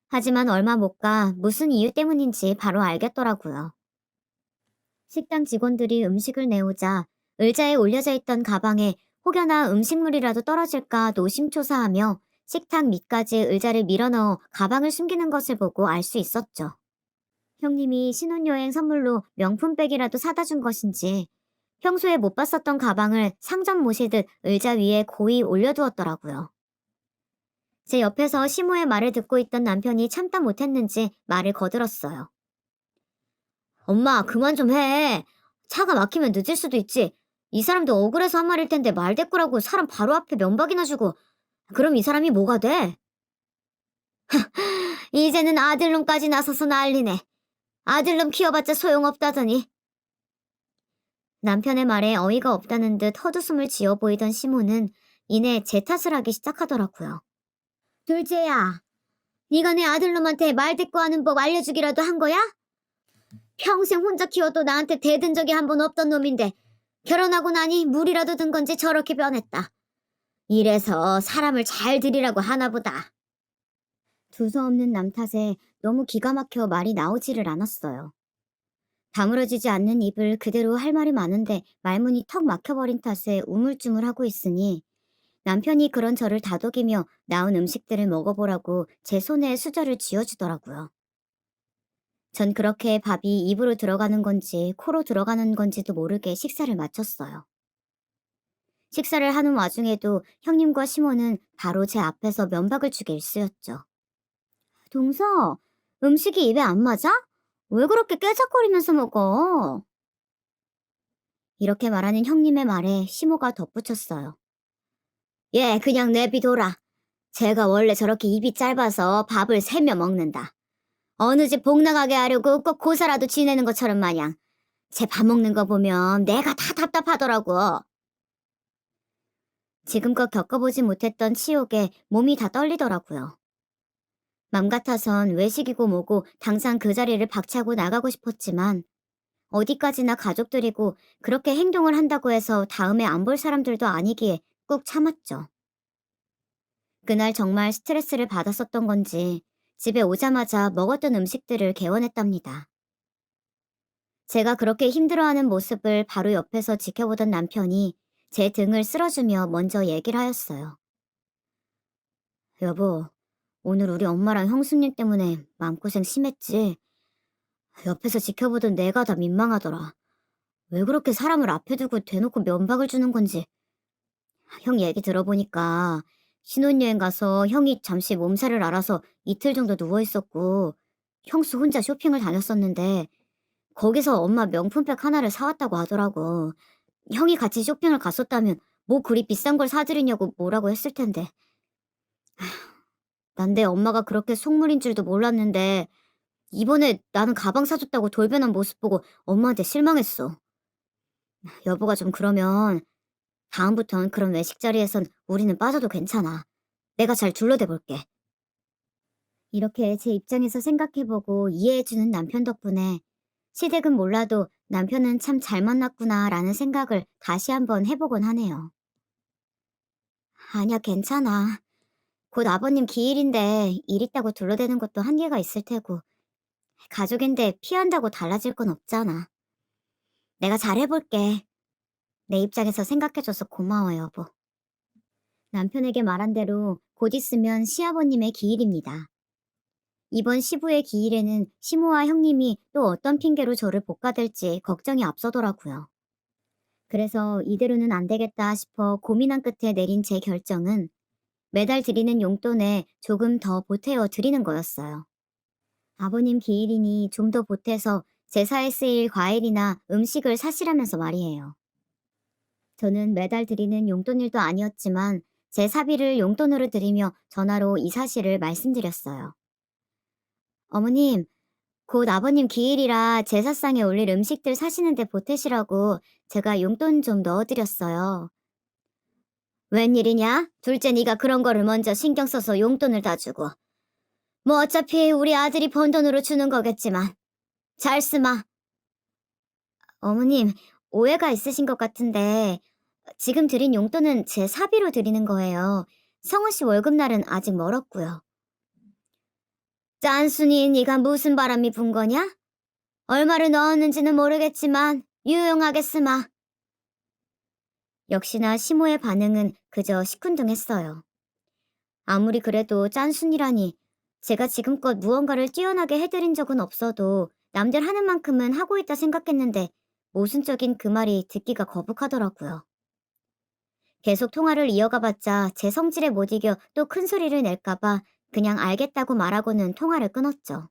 A: 하지만 얼마 못 가 무슨 이유 때문인지 바로 알겠더라고요. 식당 직원들이 음식을 내오자 의자에 올려져 있던 가방에 혹여나 음식물이라도 떨어질까 노심초사하며 식탁 밑까지 의자를 밀어넣어 가방을 숨기는 것을 보고 알 수 있었죠. 형님이 신혼여행 선물로 명품백이라도 사다 준 것인지 평소에 못 봤었던 가방을 상점 모시듯 의자 위에 고이 올려두었더라고요. 제 옆에서 시모의 말을 듣고 있던 남편이 참다 못했는지 말을 거들었어요. 엄마, 그만 좀 해. 차가 막히면 늦을 수도 있지. 이 사람도 억울해서 한 말일 텐데 말대꾸라고 사람 바로 앞에 면박이나 주고 그럼 이 사람이 뭐가 돼? 이제는 아들놈까지 나서서 난리네. 아들놈 키워봤자 소용없다더니. 남편의 말에 어이가 없다는 듯 헛웃음을 지어 보이던 시모는 이내 제 탓을 하기 시작하더라고요. 둘째야, 네가 내 아들놈한테 말대꾸하는 법 알려주기라도 한 거야? 평생 혼자 키워도 나한테 대든 적이 한 번 없던 놈인데 결혼하고 나니 물이라도 든 건지 저렇게 변했다. 이래서 사람을 잘 들이라고 하나 보다. 두서없는 남 탓에 너무 기가 막혀 말이 나오지를 않았어요. 다물어지지 않는 입을 그대로 할 말이 많은데 말문이 턱 막혀버린 탓에 우물쭈물하고 있으니 남편이 그런 저를 다독이며 나온 음식들을 먹어보라고 제 손에 수저를 쥐어주더라고요. 전 그렇게 밥이 입으로 들어가는 건지 코로 들어가는 건지도 모르게 식사를 마쳤어요. 식사를 하는 와중에도 형님과 시모는 바로 제 앞에서 면박을 주게 일쑤였죠. 동서, 음식이 입에 안 맞아? 왜 그렇게 깨작거리면서 먹어? 이렇게 말하는 형님의 말에 시모가 덧붙였어요. 얘 그냥 내비둬라. 제가 원래 저렇게 입이 짧아서 밥을 세며 먹는다. 어느 집 복 나가게 하려고 꼭 고사라도 지내는 것처럼 마냥. 제 밥 먹는 거 보면 내가 다 답답하더라고. 지금껏 겪어보지 못했던 치욕에 몸이 다 떨리더라고요. 맘 같아선 외식이고 뭐고 당장 그 자리를 박차고 나가고 싶었지만 어디까지나 가족들이고 그렇게 행동을 한다고 해서 다음에 안 볼 사람들도 아니기에 꾹 참았죠. 그날 정말 스트레스를 받았었던 건지 집에 오자마자 먹었던 음식들을 개원했답니다. 제가 그렇게 힘들어하는 모습을 바로 옆에서 지켜보던 남편이 제 등을 쓸어주며 먼저 얘기를 하였어요. 여보, 오늘 우리 엄마랑 형수님 때문에 마음고생 심했지? 옆에서 지켜보던 내가 다 민망하더라. 왜 그렇게 사람을 앞에 두고 대놓고 면박을 주는 건지. 형 얘기 들어보니까 신혼여행 가서 형이 잠시 몸살을 앓아서 이틀 정도 누워있었고 형수 혼자 쇼핑을 다녔었는데 거기서 엄마 명품백 하나를 사왔다고 하더라고. 형이 같이 쇼핑을 갔었다면 뭐 그리 비싼 걸 사드리냐고 뭐라고 했을 텐데. 난 내 엄마가 그렇게 속물인 줄도 몰랐는데 이번에 나는 가방 사줬다고 돌변한 모습 보고 엄마한테 실망했어. 여보가 좀 그러면 다음부턴 그런 외식 자리에선 우리는 빠져도 괜찮아. 내가 잘 둘러대 볼게. 이렇게 제 입장에서 생각해보고 이해해주는 남편 덕분에 시댁은 몰라도 남편은 참 잘 만났구나 라는 생각을 다시 한번 해보곤 하네요. 아니야, 괜찮아. 곧 아버님 기일인데 일 있다고 둘러대는 것도 한계가 있을 테고 가족인데 피한다고 달라질 건 없잖아. 내가 잘 해볼게. 내 입장에서 생각해줘서 고마워, 여보. 남편에게 말한 대로 곧 있으면 시아버님의 기일입니다. 이번 시부의 기일에는 시모와 형님이 또 어떤 핑계로 저를 볶아댈지 걱정이 앞서더라고요. 그래서 이대로는 안 되겠다 싶어 고민한 끝에 내린 제 결정은 매달 드리는 용돈에 조금 더 보태어 드리는 거였어요. 아버님 기일이니 좀 더 보태서 제사에 쓰일 과일이나 음식을 사시라면서 말이에요. 저는 매달 드리는 용돈일도 아니었지만 제 사비를 용돈으로 드리며 전화로 이 사실을 말씀드렸어요. 어머님, 곧 아버님 기일이라 제사상에 올릴 음식들 사시는데 보태시라고 제가 용돈 좀 넣어드렸어요. 웬일이냐? 둘째 네가 그런 거를 먼저 신경 써서 용돈을 다 주고. 뭐 어차피 우리 아들이 번 돈으로 주는 거겠지만. 잘 쓰마. 어머님, 오해가 있으신 것 같은데 지금 드린 용돈은 제 사비로 드리는 거예요. 성우 씨 월급날은 아직 멀었고요. 짠순이 네가 무슨 바람이 분 거냐? 얼마를 넣었는지는 모르겠지만 유용하게 쓰마. 역시나 시모의 반응은 그저 시큰둥했어요. 아무리 그래도 짠순이라니 제가 지금껏 무언가를 뛰어나게 해드린 적은 없어도 남들 하는 만큼은 하고 있다 생각했는데 모순적인 그 말이 듣기가 거북하더라고요. 계속 통화를 이어가봤자 제 성질에 못 이겨 또 큰 소리를 낼까봐 그냥 알겠다고 말하고는 통화를 끊었죠.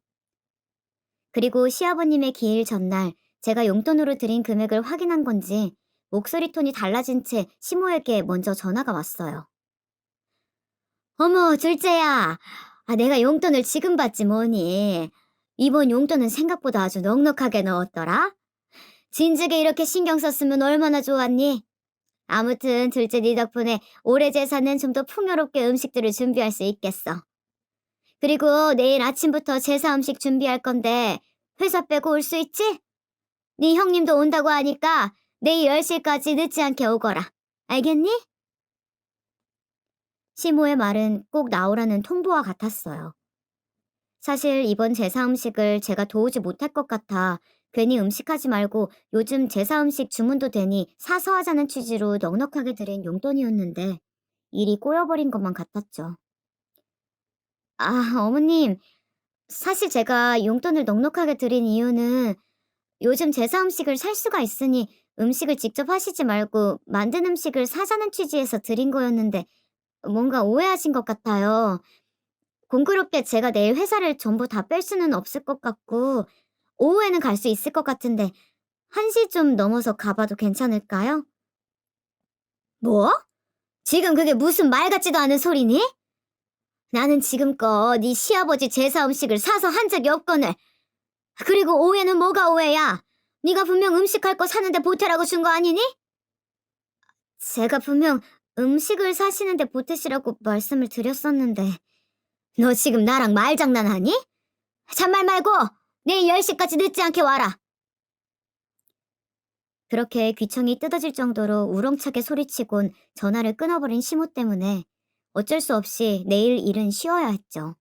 A: 그리고 시아버님의 기일 전날 제가 용돈으로 드린 금액을 확인한 건지 목소리 톤이 달라진 채 시모에게 먼저 전화가 왔어요. 어머, 둘째야. 내가 용돈을 지금 받지 뭐니. 이번 용돈은 생각보다 아주 넉넉하게 넣었더라. 진즉에 이렇게 신경 썼으면 얼마나 좋았니? 아무튼 둘째 네 덕분에 올해 제사는 좀 더 풍요롭게 음식들을 준비할 수 있겠어. 그리고 내일 아침부터 제사 음식 준비할 건데 회사 빼고 올 수 있지? 네 형님도 온다고 하니까 내일 10시까지 늦지 않게 오거라. 알겠니? 시모의 말은 꼭 나오라는 통보와 같았어요. 사실 이번 제사 음식을 제가 도우지 못할 것 같아 괜히 음식하지 말고 요즘 제사 음식 주문도 되니 사서 하자는 취지로 넉넉하게 드린 용돈이었는데 일이 꼬여버린 것만 같았죠. 어머님, 사실 제가 용돈을 넉넉하게 드린 이유는 요즘 제사 음식을 살 수가 있으니 음식을 직접 하시지 말고 만든 음식을 사자는 취지에서 드린 거였는데 뭔가 오해하신 것 같아요. 공교롭게 제가 내일 회사를 전부 다 뺄 수는 없을 것 같고 오후에는 갈 수 있을 것 같은데 1시 좀 넘어서 가봐도 괜찮을까요? 뭐? 지금 그게 무슨 말 같지도 않은 소리니? 나는 지금껏 네 시아버지 제사 음식을 사서 한 적이 없거늘. 그리고 오해는 뭐가 오해야? 네가 분명 음식할 거 사는데 보태라고 준 거 아니니? 제가 분명 음식을 사시는데 보태시라고 말씀을 드렸었는데 너 지금 나랑 말장난하니? 잔말 말고 내일 10시까지 늦지 않게 와라. 그렇게 귀청이 뜯어질 정도로 우렁차게 소리치곤 전화를 끊어버린 시모 때문에 어쩔 수 없이 내일 일은 쉬어야 했죠.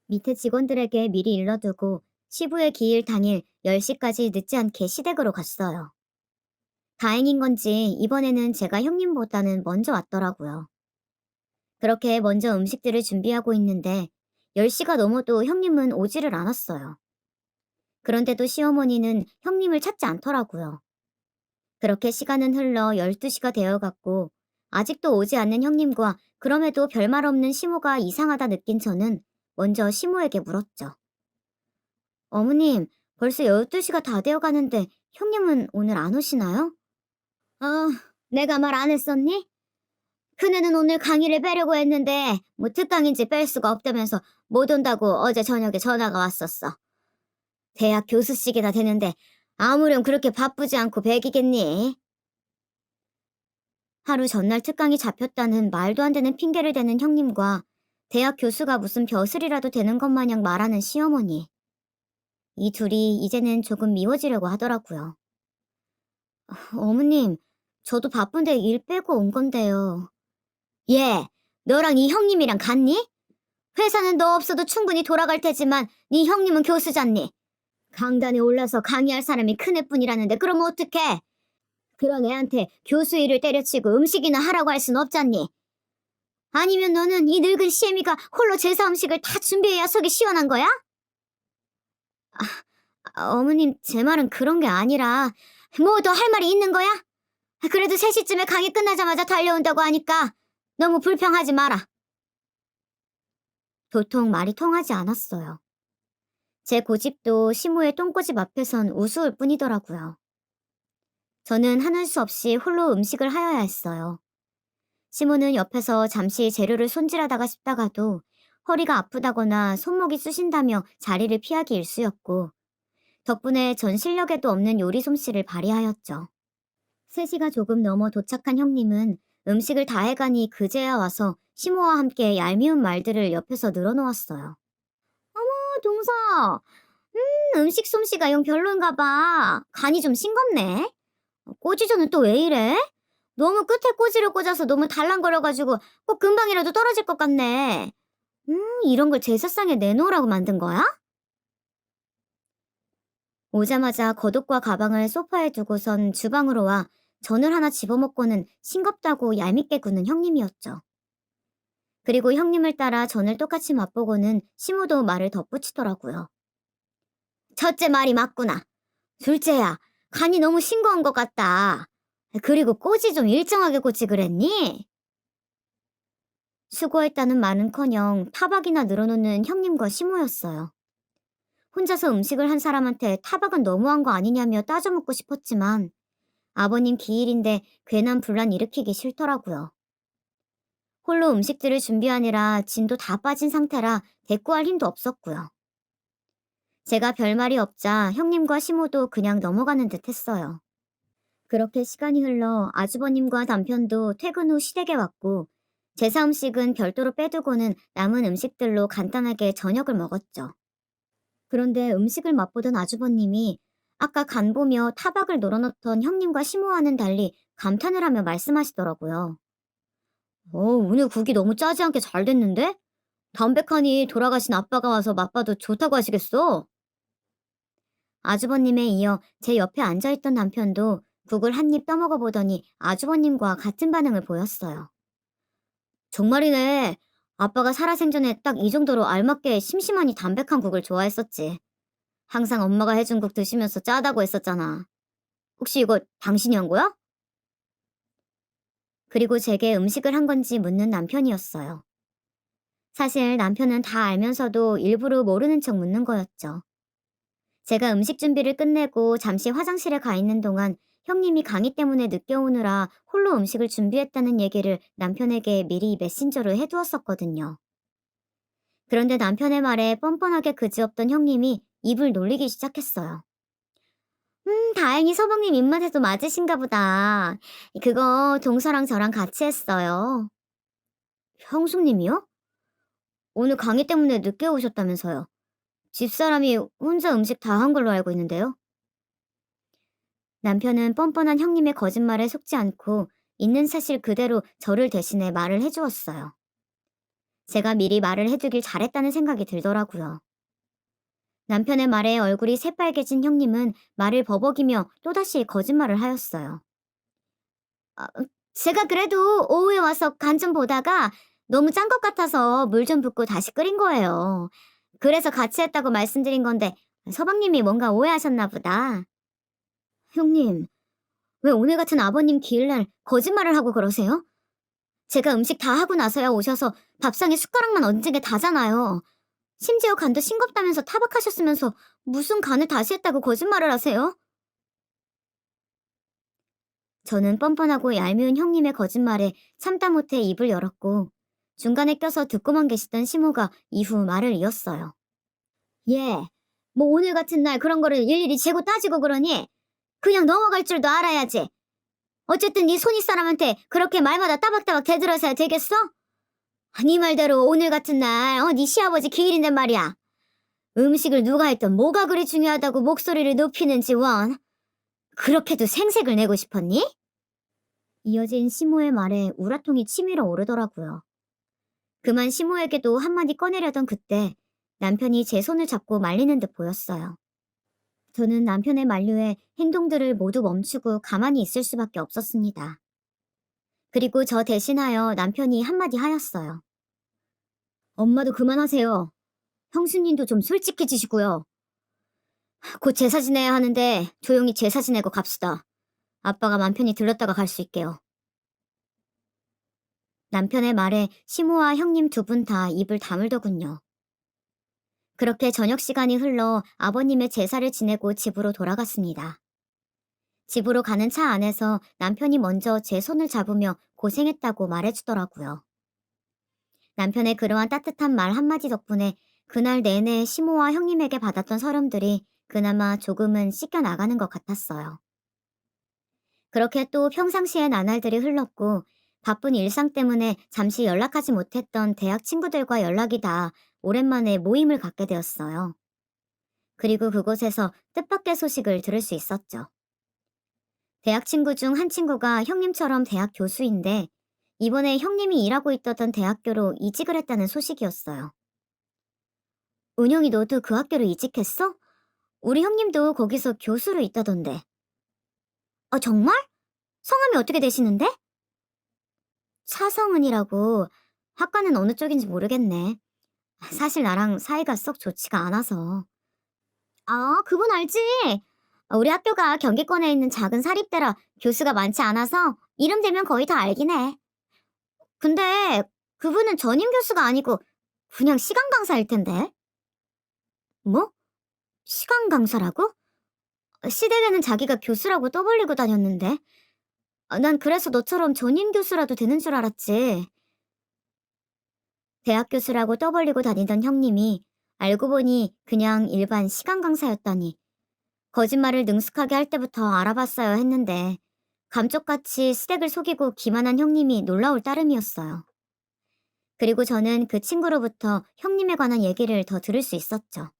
A: 밑에 직원들에게 미리 일러두고 시부의 기일 당일 10시까지 늦지 않게 시댁으로 갔어요. 다행인 건지 이번에는 제가 형님보다는 먼저 왔더라고요. 그렇게 먼저 음식들을 준비하고 있는데 10시가 넘어도 형님은 오지를 않았어요. 그런데도 시어머니는 형님을 찾지 않더라고요. 그렇게 시간은 흘러 12시가 되어갔고 아직도 오지 않는 형님과 그럼에도 별말 없는 시모가 이상하다 느낀 저는 먼저 시모에게 물었죠. 어머님, 벌써 12시가 다 되어가는데 형님은 오늘 안 오시나요? 내가 말 안 했었니? 큰애는 오늘 강의를 빼려고 했는데 특강인지 뺄 수가 없다면서 못 온다고 어제 저녁에 전화가 왔었어. 대학 교수직이나 되는데 아무렴 그렇게 바쁘지 않고 백이겠니? 하루 전날 특강이 잡혔다는 말도 안 되는 핑계를 대는 형님과 대학 교수가 무슨 벼슬이라도 되는 것 마냥 말하는 시어머니. 이 둘이 이제는 조금 미워지려고 하더라고요. 어머님, 저도 바쁜데 일 빼고 온 건데요. 얘, 너랑 이 형님이랑 같니? 회사는 너 없어도 충분히 돌아갈 테지만 네 형님은 교수잖니? 강단에 올라서 강의할 사람이 큰애뿐이라는데 그럼 어떡해? 그런 애한테 교수 일을 때려치고 음식이나 하라고 할 순 없잖니? 아니면 너는 이 늙은 시애미가 홀로 제사 음식을 다 준비해야 속이 시원한 거야? 어머님, 제 말은 그런 게 아니라 뭐 더 할 말이 있는 거야? 그래도 3시쯤에 강의 끝나자마자 달려온다고 하니까 너무 불평하지 마라. 도통 말이 통하지 않았어요. 제 고집도 시모의 똥꼬집 앞에선 우스울 뿐이더라고요. 저는 하는 수 없이 홀로 음식을 하여야 했어요. 시모는 옆에서 잠시 재료를 손질하다가 싶다가도 허리가 아프다거나 손목이 쑤신다며 자리를 피하기 일쑤였고 덕분에 전 실력에도 없는 요리 솜씨를 발휘하였죠. 3시가 조금 넘어 도착한 형님은 음식을 다 해가니 그제야 와서 시모와 함께 얄미운 말들을 옆에서 늘어놓았어요. 동서, 음식 솜씨가 영 별론가 봐. 간이 좀 싱겁네. 꼬지저는 또 왜 이래? 너무 끝에 꼬지를 꽂아서 너무 달랑거려가지고 꼭 금방이라도 떨어질 것 같네. 이런 걸 제사상에 내놓으라고 만든 거야? 오자마자 겉옷과 가방을 소파에 두고선 주방으로 와 전을 하나 집어먹고는 싱겁다고 얄밉게 구는 형님이었죠. 그리고 형님을 따라 전을 똑같이 맛보고는 시모도 말을 덧붙이더라고요. 첫째 말이 맞구나. 둘째야, 간이 너무 싱거운 것 같다. 그리고 꼬지 좀 일정하게 꽂지 그랬니? 수고했다는 말은커녕 타박이나 늘어놓는 형님과 시모였어요. 혼자서 음식을 한 사람한테 타박은 너무한 거 아니냐며 따져 묻고 싶었지만 아버님 기일인데 괜한 분란 일으키기 싫더라고요. 홀로 음식들을 준비하느라 진도 다 빠진 상태라 대꾸할 힘도 없었고요. 제가 별말이 없자 형님과 시모도 그냥 넘어가는 듯 했어요. 그렇게 시간이 흘러 아주버님과 남편도 퇴근 후 시댁에 왔고 제사 음식은 별도로 빼두고는 남은 음식들로 간단하게 저녁을 먹었죠. 그런데 음식을 맛보던 아주버님이 아까 간 보며 타박을 놀아놓던 형님과 시모와는 달리 감탄을 하며 말씀하시더라고요. 오늘 국이 너무 짜지 않게 잘 됐는데? 담백하니 돌아가신 아빠가 와서 맛봐도 좋다고 하시겠어? 아주버님에 이어 제 옆에 앉아있던 남편도 국을 한 입 떠먹어 보더니 아주버님과 같은 반응을 보였어요. 정말이네. 아빠가 살아생전에 딱 이 정도로 알맞게 심심하니 담백한 국을 좋아했었지. 항상 엄마가 해준 국 드시면서 짜다고 했었잖아. 혹시 이거 당신이 한 거야? 그리고 제게 음식을 한 건지 묻는 남편이었어요. 사실 남편은 다 알면서도 일부러 모르는 척 묻는 거였죠. 제가 음식 준비를 끝내고 잠시 화장실에 가 있는 동안 형님이 강의 때문에 늦게 오느라 홀로 음식을 준비했다는 얘기를 남편에게 미리 메신저로 해두었었거든요. 그런데 남편의 말에 뻔뻔하게 그지없던 형님이 입을 놀리기 시작했어요. 다행히 서방님 입맛에도 맞으신가 보다. 그거 동서랑 저랑 같이 했어요. 형수님이요? 오늘 강의 때문에 늦게 오셨다면서요. 집사람이 혼자 음식 다 한 걸로 알고 있는데요. 남편은 뻔뻔한 형님의 거짓말에 속지 않고 있는 사실 그대로 저를 대신해 말을 해주었어요. 제가 미리 말을 해두길 잘했다는 생각이 들더라고요. 남편의 말에 얼굴이 새빨개진 형님은 말을 버벅이며 또다시 거짓말을 하였어요. 제가 그래도 오후에 와서 간 좀 보다가 너무 짠 것 같아서 물 좀 붓고 다시 끓인 거예요. 그래서 같이 했다고 말씀드린 건데 서방님이 뭔가 오해하셨나 보다. 형님, 왜 오늘 같은 아버님 기일날 거짓말을 하고 그러세요? 제가 음식 다 하고 나서야 오셔서 밥상에 숟가락만 얹은 게 다잖아요. 심지어 간도 싱겁다면서 타박하셨으면서 무슨 간을 다시 했다고 거짓말을 하세요? 저는 뻔뻔하고 얄미운 형님의 거짓말에 참다 못해 입을 열었고 중간에 껴서 듣고만 계시던 시모가 이후 말을 이었어요. 예, 뭐 오늘 같은 날 그런 거를 일일이 재고 따지고 그러니 그냥 넘어갈 줄도 알아야지. 어쨌든 네 손윗 사람한테 그렇게 말마다 따박따박 대들어서야 되겠어? 네 말대로 오늘 같은 날 네 시아버지 기일인데 말이야. 음식을 누가 했던 뭐가 그리 중요하다고 목소리를 높이는지 원. 그렇게도 생색을 내고 싶었니? 이어진 시모의 말에 우라통이 치밀어 오르더라고요. 그만 시모에게도 한마디 꺼내려던 그때 남편이 제 손을 잡고 말리는 듯 보였어요. 저는 남편의 만류에 행동들을 모두 멈추고 가만히 있을 수밖에 없었습니다. 그리고 저 대신하여 남편이 한마디 하였어요. 엄마도 그만하세요. 형수님도 좀 솔직해지시고요. 곧 제사 지내야 하는데 조용히 제사 지내고 갑시다. 아빠가 맘 편히 들렀다가 갈 수 있게요. 남편의 말에 시모와 형님 두 분 다 입을 다물더군요. 그렇게 저녁 시간이 흘러 아버님의 제사를 지내고 집으로 돌아갔습니다. 집으로 가는 차 안에서 남편이 먼저 제 손을 잡으며 고생했다고 말해주더라고요. 남편의 그러한 따뜻한 말 한마디 덕분에 그날 내내 시모와 형님에게 받았던 서름들이 그나마 조금은 씻겨나가는 것 같았어요. 그렇게 또 평상시의 나날들이 흘렀고 바쁜 일상 때문에 잠시 연락하지 못했던 대학 친구들과 연락이 다 오랜만에 모임을 갖게 되었어요. 그리고 그곳에서 뜻밖의 소식을 들을 수 있었죠. 대학 친구 중 한 친구가 형님처럼 대학 교수인데 이번에 형님이 일하고 있던 대학교로 이직을 했다는 소식이었어요. 은영이 너도 그 학교로 이직했어? 우리 형님도 거기서 교수로 있다던데. 정말? 성함이 어떻게 되시는데? 차성은이라고. 학과는 어느 쪽인지 모르겠네. 사실 나랑 사이가 썩 좋지가 않아서. 그분 알지? 우리 학교가 경기권에 있는 작은 사립대라 교수가 많지 않아서 이름 대면 거의 다 알긴 해. 근데 그분은 전임 교수가 아니고 그냥 시간 강사일 텐데. 뭐? 시간 강사라고? 시댁에는 자기가 교수라고 떠벌리고 다녔는데. 난 그래서 너처럼 전임 교수라도 되는 줄 알았지. 대학 교수라고 떠벌리고 다니던 형님이 알고 보니 그냥 일반 시간 강사였다니. 거짓말을 능숙하게 할 때부터 알아봤어야 했는데 감쪽같이 시댁을 속이고 기만한 형님이 놀라울 따름이었어요. 그리고 저는 그 친구로부터 형님에 관한 얘기를 더 들을 수 있었죠.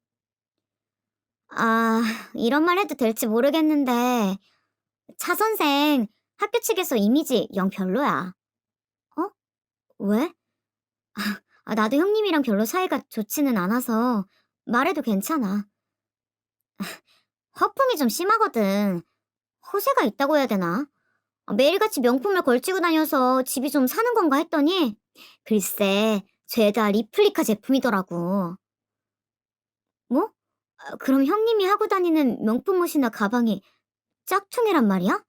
A: 아, 이런 말 해도 될지 모르겠는데 차 선생 학교 측에서 이미지 영 별로야. 어? 왜? 나도 형님이랑 별로 사이가 좋지는 않아서 말해도 괜찮아. 허풍이 좀 심하거든. 허세가 있다고 해야 되나? 매일같이 명품을 걸치고 다녀서 집이 좀 사는 건가 했더니 글쎄 죄다 리플리카 제품이더라고. 뭐? 그럼 형님이 하고 다니는 명품 옷이나 가방이 짝퉁이란 말이야?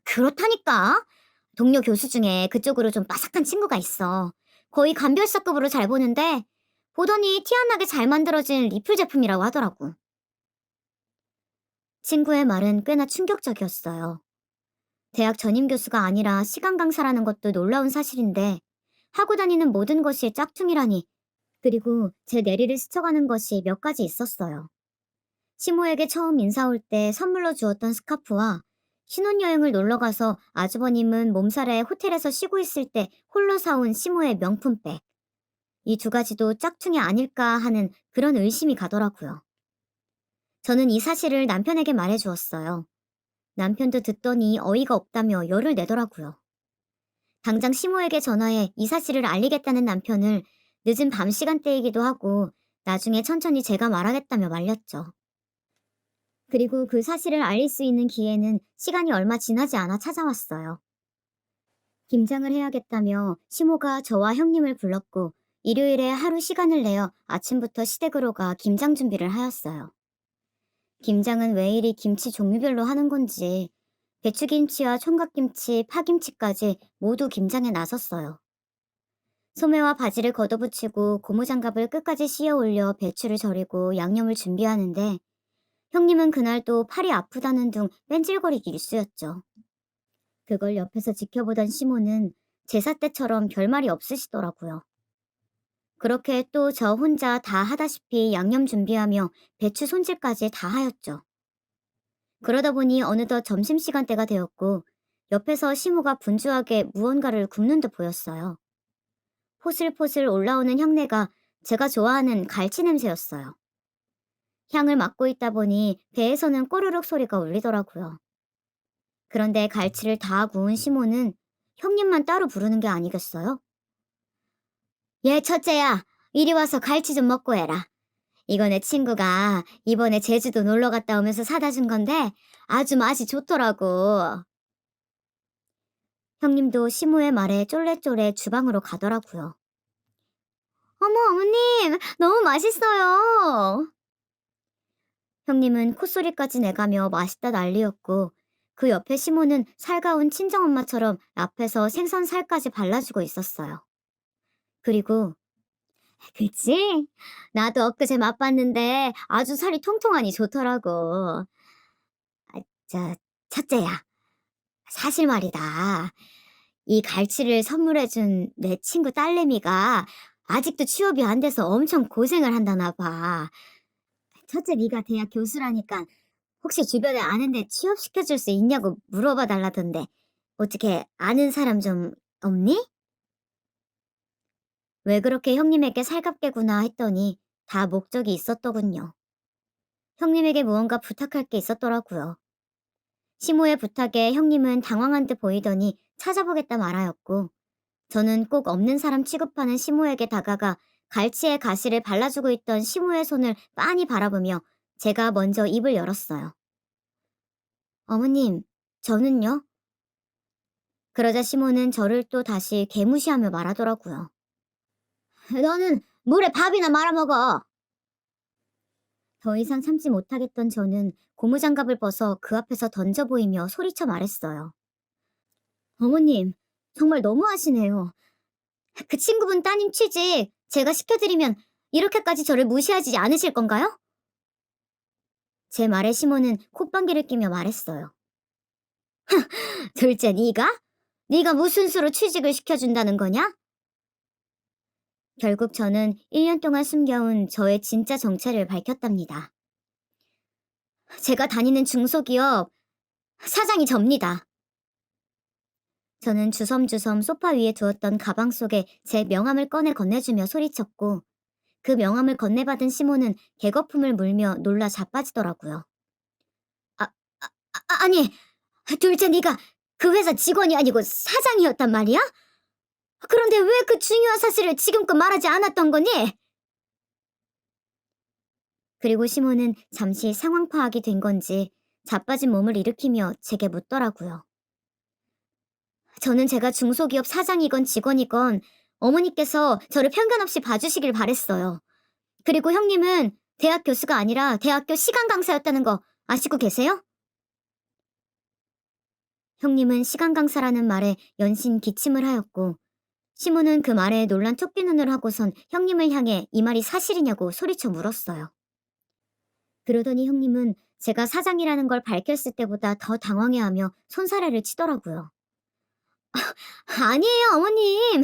A: 그렇다니까. 동료 교수 중에 그쪽으로 좀 빠삭한 친구가 있어. 거의 감별사급으로 잘 보는데 보더니 티 안 나게 잘 만들어진 리플 제품이라고 하더라고. 친구의 말은 꽤나 충격적이었어요. 대학 전임 교수가 아니라 시간 강사라는 것도 놀라운 사실인데 하고 다니는 모든 것이 짝퉁이라니. 그리고 제 내리를 스쳐가는 것이 몇 가지 있었어요. 시모에게 처음 인사 올 때 선물로 주었던 스카프와 신혼여행을 놀러가서 아주버님은 몸살에 호텔에서 쉬고 있을 때 홀로 사온 시모의 명품백. 이 두 가지도 짝퉁이 아닐까 하는 그런 의심이 가더라고요. 저는 이 사실을 남편에게 말해주었어요. 남편도 듣더니 어이가 없다며 열을 내더라고요. 당장 시모에게 전화해 이 사실을 알리겠다는 남편을 늦은 밤 시간대이기도 하고 나중에 천천히 제가 말하겠다며 말렸죠. 그리고 그 사실을 알릴 수 있는 기회는 시간이 얼마 지나지 않아 찾아왔어요. 김장을 해야겠다며 시모가 저와 형님을 불렀고 일요일에 하루 시간을 내어 아침부터 시댁으로 가 김장 준비를 하였어요. 김장은 왜 이리 김치 종류별로 하는 건지 배추김치와 총각김치, 파김치까지 모두 김장에 나섰어요. 소매와 바지를 걷어붙이고 고무장갑을 끝까지 씌어 올려 배추를 절이고 양념을 준비하는데 형님은 그날 또 팔이 아프다는 둥 뺀질거리기 일쑤였죠. 그걸 옆에서 지켜보던 시모는 제사 때처럼 별말이 없으시더라고요. 그렇게 또 저 혼자 다 하다시피 양념 준비하며 배추 손질까지 다 하였죠. 그러다 보니 어느덧 점심시간대가 되었고 옆에서 시모가 분주하게 무언가를 굽는 듯 보였어요. 포슬포슬 올라오는 향내가 제가 좋아하는 갈치 냄새였어요. 향을 맡고 있다 보니 배에서는 꼬르륵 소리가 울리더라고요. 그런데 갈치를 다 구운 시모는 형님만 따로 부르는 게 아니겠어요? 얘 첫째야, 이리 와서 갈치 좀 먹고 해라. 이거 내 친구가 이번에 제주도 놀러 갔다 오면서 사다 준 건데 아주 맛이 좋더라고. 형님도 시모의 말에 쫄래쫄래 주방으로 가더라고요. 어머, 어머님, 너무 맛있어요. 형님은 콧소리까지 내가며 맛있다 난리였고 그 옆에 시모는 살가운 친정엄마처럼 앞에서 생선살까지 발라주고 있었어요. 그리고 그치? 나도 엊그제 맛봤는데 아주 살이 통통하니 좋더라고. 저 첫째야, 사실 말이다. 이 갈치를 선물해준 내 친구 딸내미가 아직도 취업이 안 돼서 엄청 고생을 한다나 봐. 첫째 네가 대학 교수라니까 혹시 주변에 아는데 취업시켜줄 수 있냐고 물어봐 달라던데 어떻게 아는 사람 좀 없니? 왜 그렇게 형님에게 살갑게 구나 했더니 다 목적이 있었더군요. 형님에게 무언가 부탁할 게 있었더라고요. 시모의 부탁에 형님은 당황한 듯 보이더니 찾아보겠다 말하였고 저는 꼭 없는 사람 취급하는 시모에게 다가가 갈치의 가시를 발라주고 있던 시모의 손을 빤히 바라보며 제가 먼저 입을 열었어요. 어머님, 저는요? 그러자 시모는 저를 또 다시 개무시하며 말하더라고요. 너는 물에 밥이나 말아먹어. 더 이상 참지 못하겠던 저는 고무장갑을 벗어 그 앞에서 던져 보이며 소리쳐 말했어요. 어머님, 정말 너무하시네요. 그 친구분 따님 취직 제가 시켜드리면 이렇게까지 저를 무시하지 않으실 건가요? 제 말에 시몬은 콧방귀를 끼며 말했어요. 둘째 네가? 네가 무슨 수로 취직을 시켜준다는 거냐? 결국 저는 1년 동안 숨겨온 저의 진짜 정체를 밝혔답니다. 제가 다니는 중소기업 사장이 접니다. 저는 주섬주섬 소파 위에 두었던 가방 속에 제 명함을 꺼내 건네주며 소리쳤고 그 명함을 건네받은 시몬은 개거품을 물며 놀라 자빠지더라고요. 아니, 둘째 네가 그 회사 직원이 아니고 사장이었단 말이야? 그런데 왜 그 중요한 사실을 지금껏 말하지 않았던 거니? 그리고 시몬은 잠시 상황 파악이 된 건지 자빠진 몸을 일으키며 제게 묻더라고요. 저는 제가 중소기업 사장이건 직원이건 어머니께서 저를 편견 없이 봐주시길 바랬어요. 그리고 형님은 대학 교수가 아니라 대학교 시간 강사였다는 거 아시고 계세요? 형님은 시간 강사라는 말에 연신 기침을 하였고 시몬은 그 말에 놀란 토끼 눈을 하고선 형님을 향해 이 말이 사실이냐고 소리쳐 물었어요. 그러더니 형님은 제가 사장이라는 걸 밝혔을 때보다 더 당황해하며 손사래를 치더라고요. 아니에요, 어머님.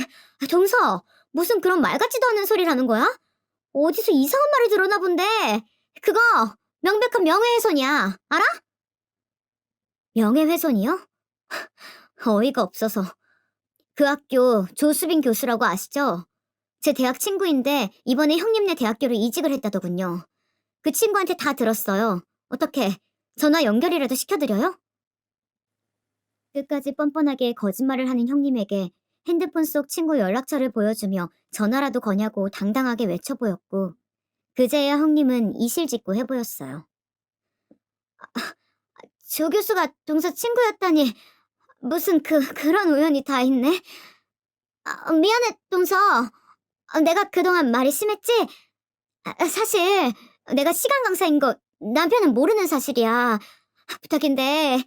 A: 동서, 무슨 그런 말 같지도 않은 소리를 하는 거야? 어디서 이상한 말을 들었나 본데. 그거 명백한 명예훼손이야. 알아? 명예훼손이요? 어이가 없어서. 그 학교 조수빈 교수라고 아시죠? 제 대학 친구인데 이번에 형님네 대학교로 이직을 했다더군요. 그 친구한테 다 들었어요. 어떻게 전화 연결이라도 시켜드려요? 끝까지 뻔뻔하게 거짓말을 하는 형님에게 핸드폰 속 친구 연락처를 보여주며 전화라도 거냐고 당당하게 외쳐보였고 그제야 형님은 이실직고 해보였어요. 조 교수가 동서 친구였다니 무슨 그런 우연이 다 있네. 미안해 동서. 내가 그동안 말이 심했지? 사실 내가 시간 강사인 거 남편은 모르는 사실이야. 부탁인데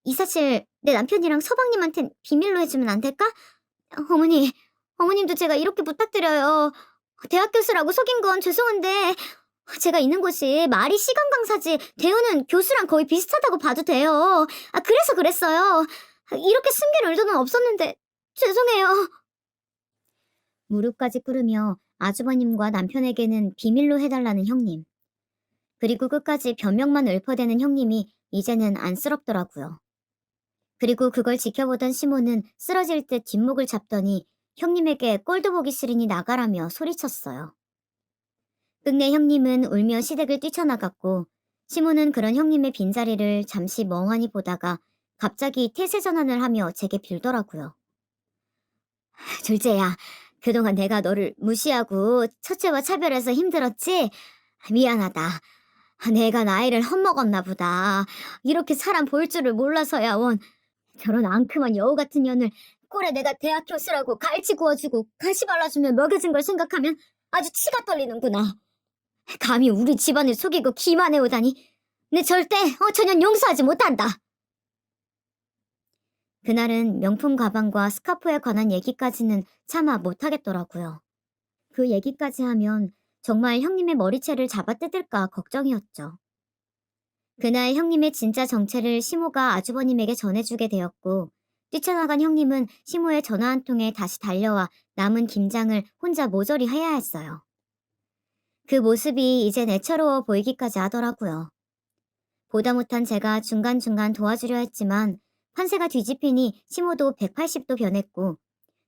A: 이 사실 내 남편이랑 서방님한텐 비밀로 해주면 안 될까? 어머님도 제가 이렇게 부탁드려요. 대학 교수라고 속인 건 죄송한데 제가 있는 곳이 말이 시간 강사지 대우는 교수랑 거의 비슷하다고 봐도 돼요. 그래서 그랬어요. 이렇게 숨길 의도는 없었는데 죄송해요. 무릎까지 꿇으며 아주버님과 남편에게는 비밀로 해달라는 형님. 그리고 끝까지 변명만 읊어대는 형님이 이제는 안쓰럽더라고요. 그리고 그걸 지켜보던 시몬은 쓰러질 듯 뒷목을 잡더니 형님에게 꼴도 보기 싫으니 나가라며 소리쳤어요. 끝내 형님은 울며 시댁을 뛰쳐나갔고 시몬은 그런 형님의 빈자리를 잠시 멍하니 보다가 갑자기 태세 전환을 하며 제게 빌더라고요. 둘째야, 그동안 내가 너를 무시하고 첫째와 차별해서 힘들었지? 미안하다. 내가 나이를 헛먹었나 보다. 이렇게 사람 볼 줄을 몰라서야 원. 저런 앙큼한 여우 같은 년을 꼴에 내가 대학 교수라고 갈치 구워주고 가시 발라주며 먹여준 걸 생각하면 아주 치가 떨리는구나. 감히 우리 집안을 속이고 기만해오다니. 내 절대 저년 용서하지 못한다. 그날은 명품 가방과 스카프에 관한 얘기까지는 차마 못하겠더라고요. 그 얘기까지 하면 정말 형님의 머리채를 잡아뜯을까 걱정이었죠. 그날 형님의 진짜 정체를 시모가 아주버님에게 전해주게 되었고 뛰쳐나간 형님은 시모의 전화 한 통에 다시 달려와 남은 김장을 혼자 모조리 해야 했어요. 그 모습이 이젠 애처로워 보이기까지 하더라고요. 보다 못한 제가 중간중간 도와주려 했지만 판세가 뒤집히니 시모도 180도 변했고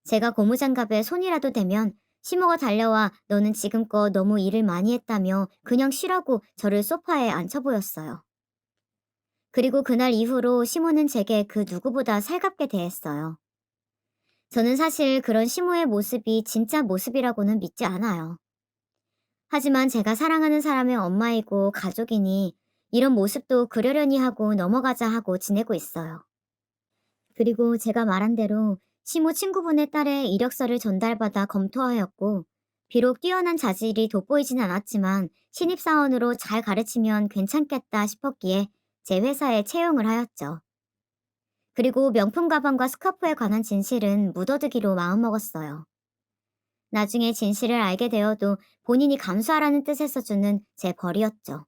A: 제가 고무장갑에 손이라도 대면 시모가 달려와 너는 지금껏 너무 일을 많이 했다며 그냥 쉬라고 저를 소파에 앉혀 보였어요. 그리고 그날 이후로 시모는 제게 그 누구보다 살갑게 대했어요. 저는 사실 그런 시모의 모습이 진짜 모습이라고는 믿지 않아요. 하지만 제가 사랑하는 사람의 엄마이고 가족이니 이런 모습도 그러려니 하고 넘어가자 하고 지내고 있어요. 그리고 제가 말한 대로 시모 친구분의 딸의 이력서를 전달받아 검토하였고 비록 뛰어난 자질이 돋보이진 않았지만 신입사원으로 잘 가르치면 괜찮겠다 싶었기에 제 회사에 채용을 하였죠. 그리고 명품 가방과 스카프에 관한 진실은 묻어두기로 마음먹었어요. 나중에 진실을 알게 되어도 본인이 감수하라는 뜻에서 주는 제 벌이었죠.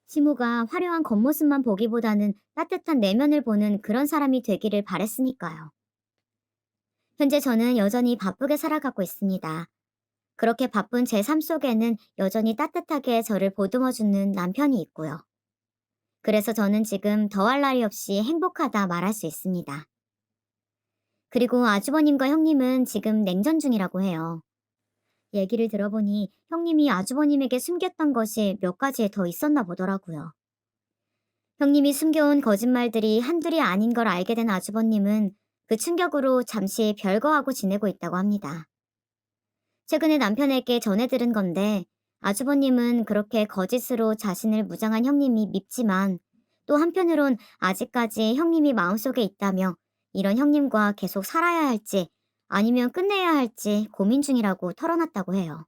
A: 시모가 화려한 겉모습만 보기보다는 따뜻한 내면을 보는 그런 사람이 되기를 바랬으니까요. 현재 저는 여전히 바쁘게 살아가고 있습니다. 그렇게 바쁜 제 삶 속에는 여전히 따뜻하게 저를 보듬어주는 남편이 있고요. 그래서 저는 지금 더할 나위 없이 행복하다 말할 수 있습니다. 그리고 아주버님과 형님은 지금 냉전 중이라고 해요. 얘기를 들어보니 형님이 아주버님에게 숨겼던 것이 몇 가지 더 있었나 보더라고요. 형님이 숨겨온 거짓말들이 한둘이 아닌 걸 알게 된 아주버님은 그 충격으로 잠시 별거하고 지내고 있다고 합니다. 최근에 남편에게 전해 들은 건데 아주버님은 그렇게 거짓으로 자신을 무장한 형님이 밉지만 또 한편으론 아직까지 형님이 마음속에 있다며 이런 형님과 계속 살아야 할지 아니면 끝내야 할지 고민 중이라고 털어놨다고 해요.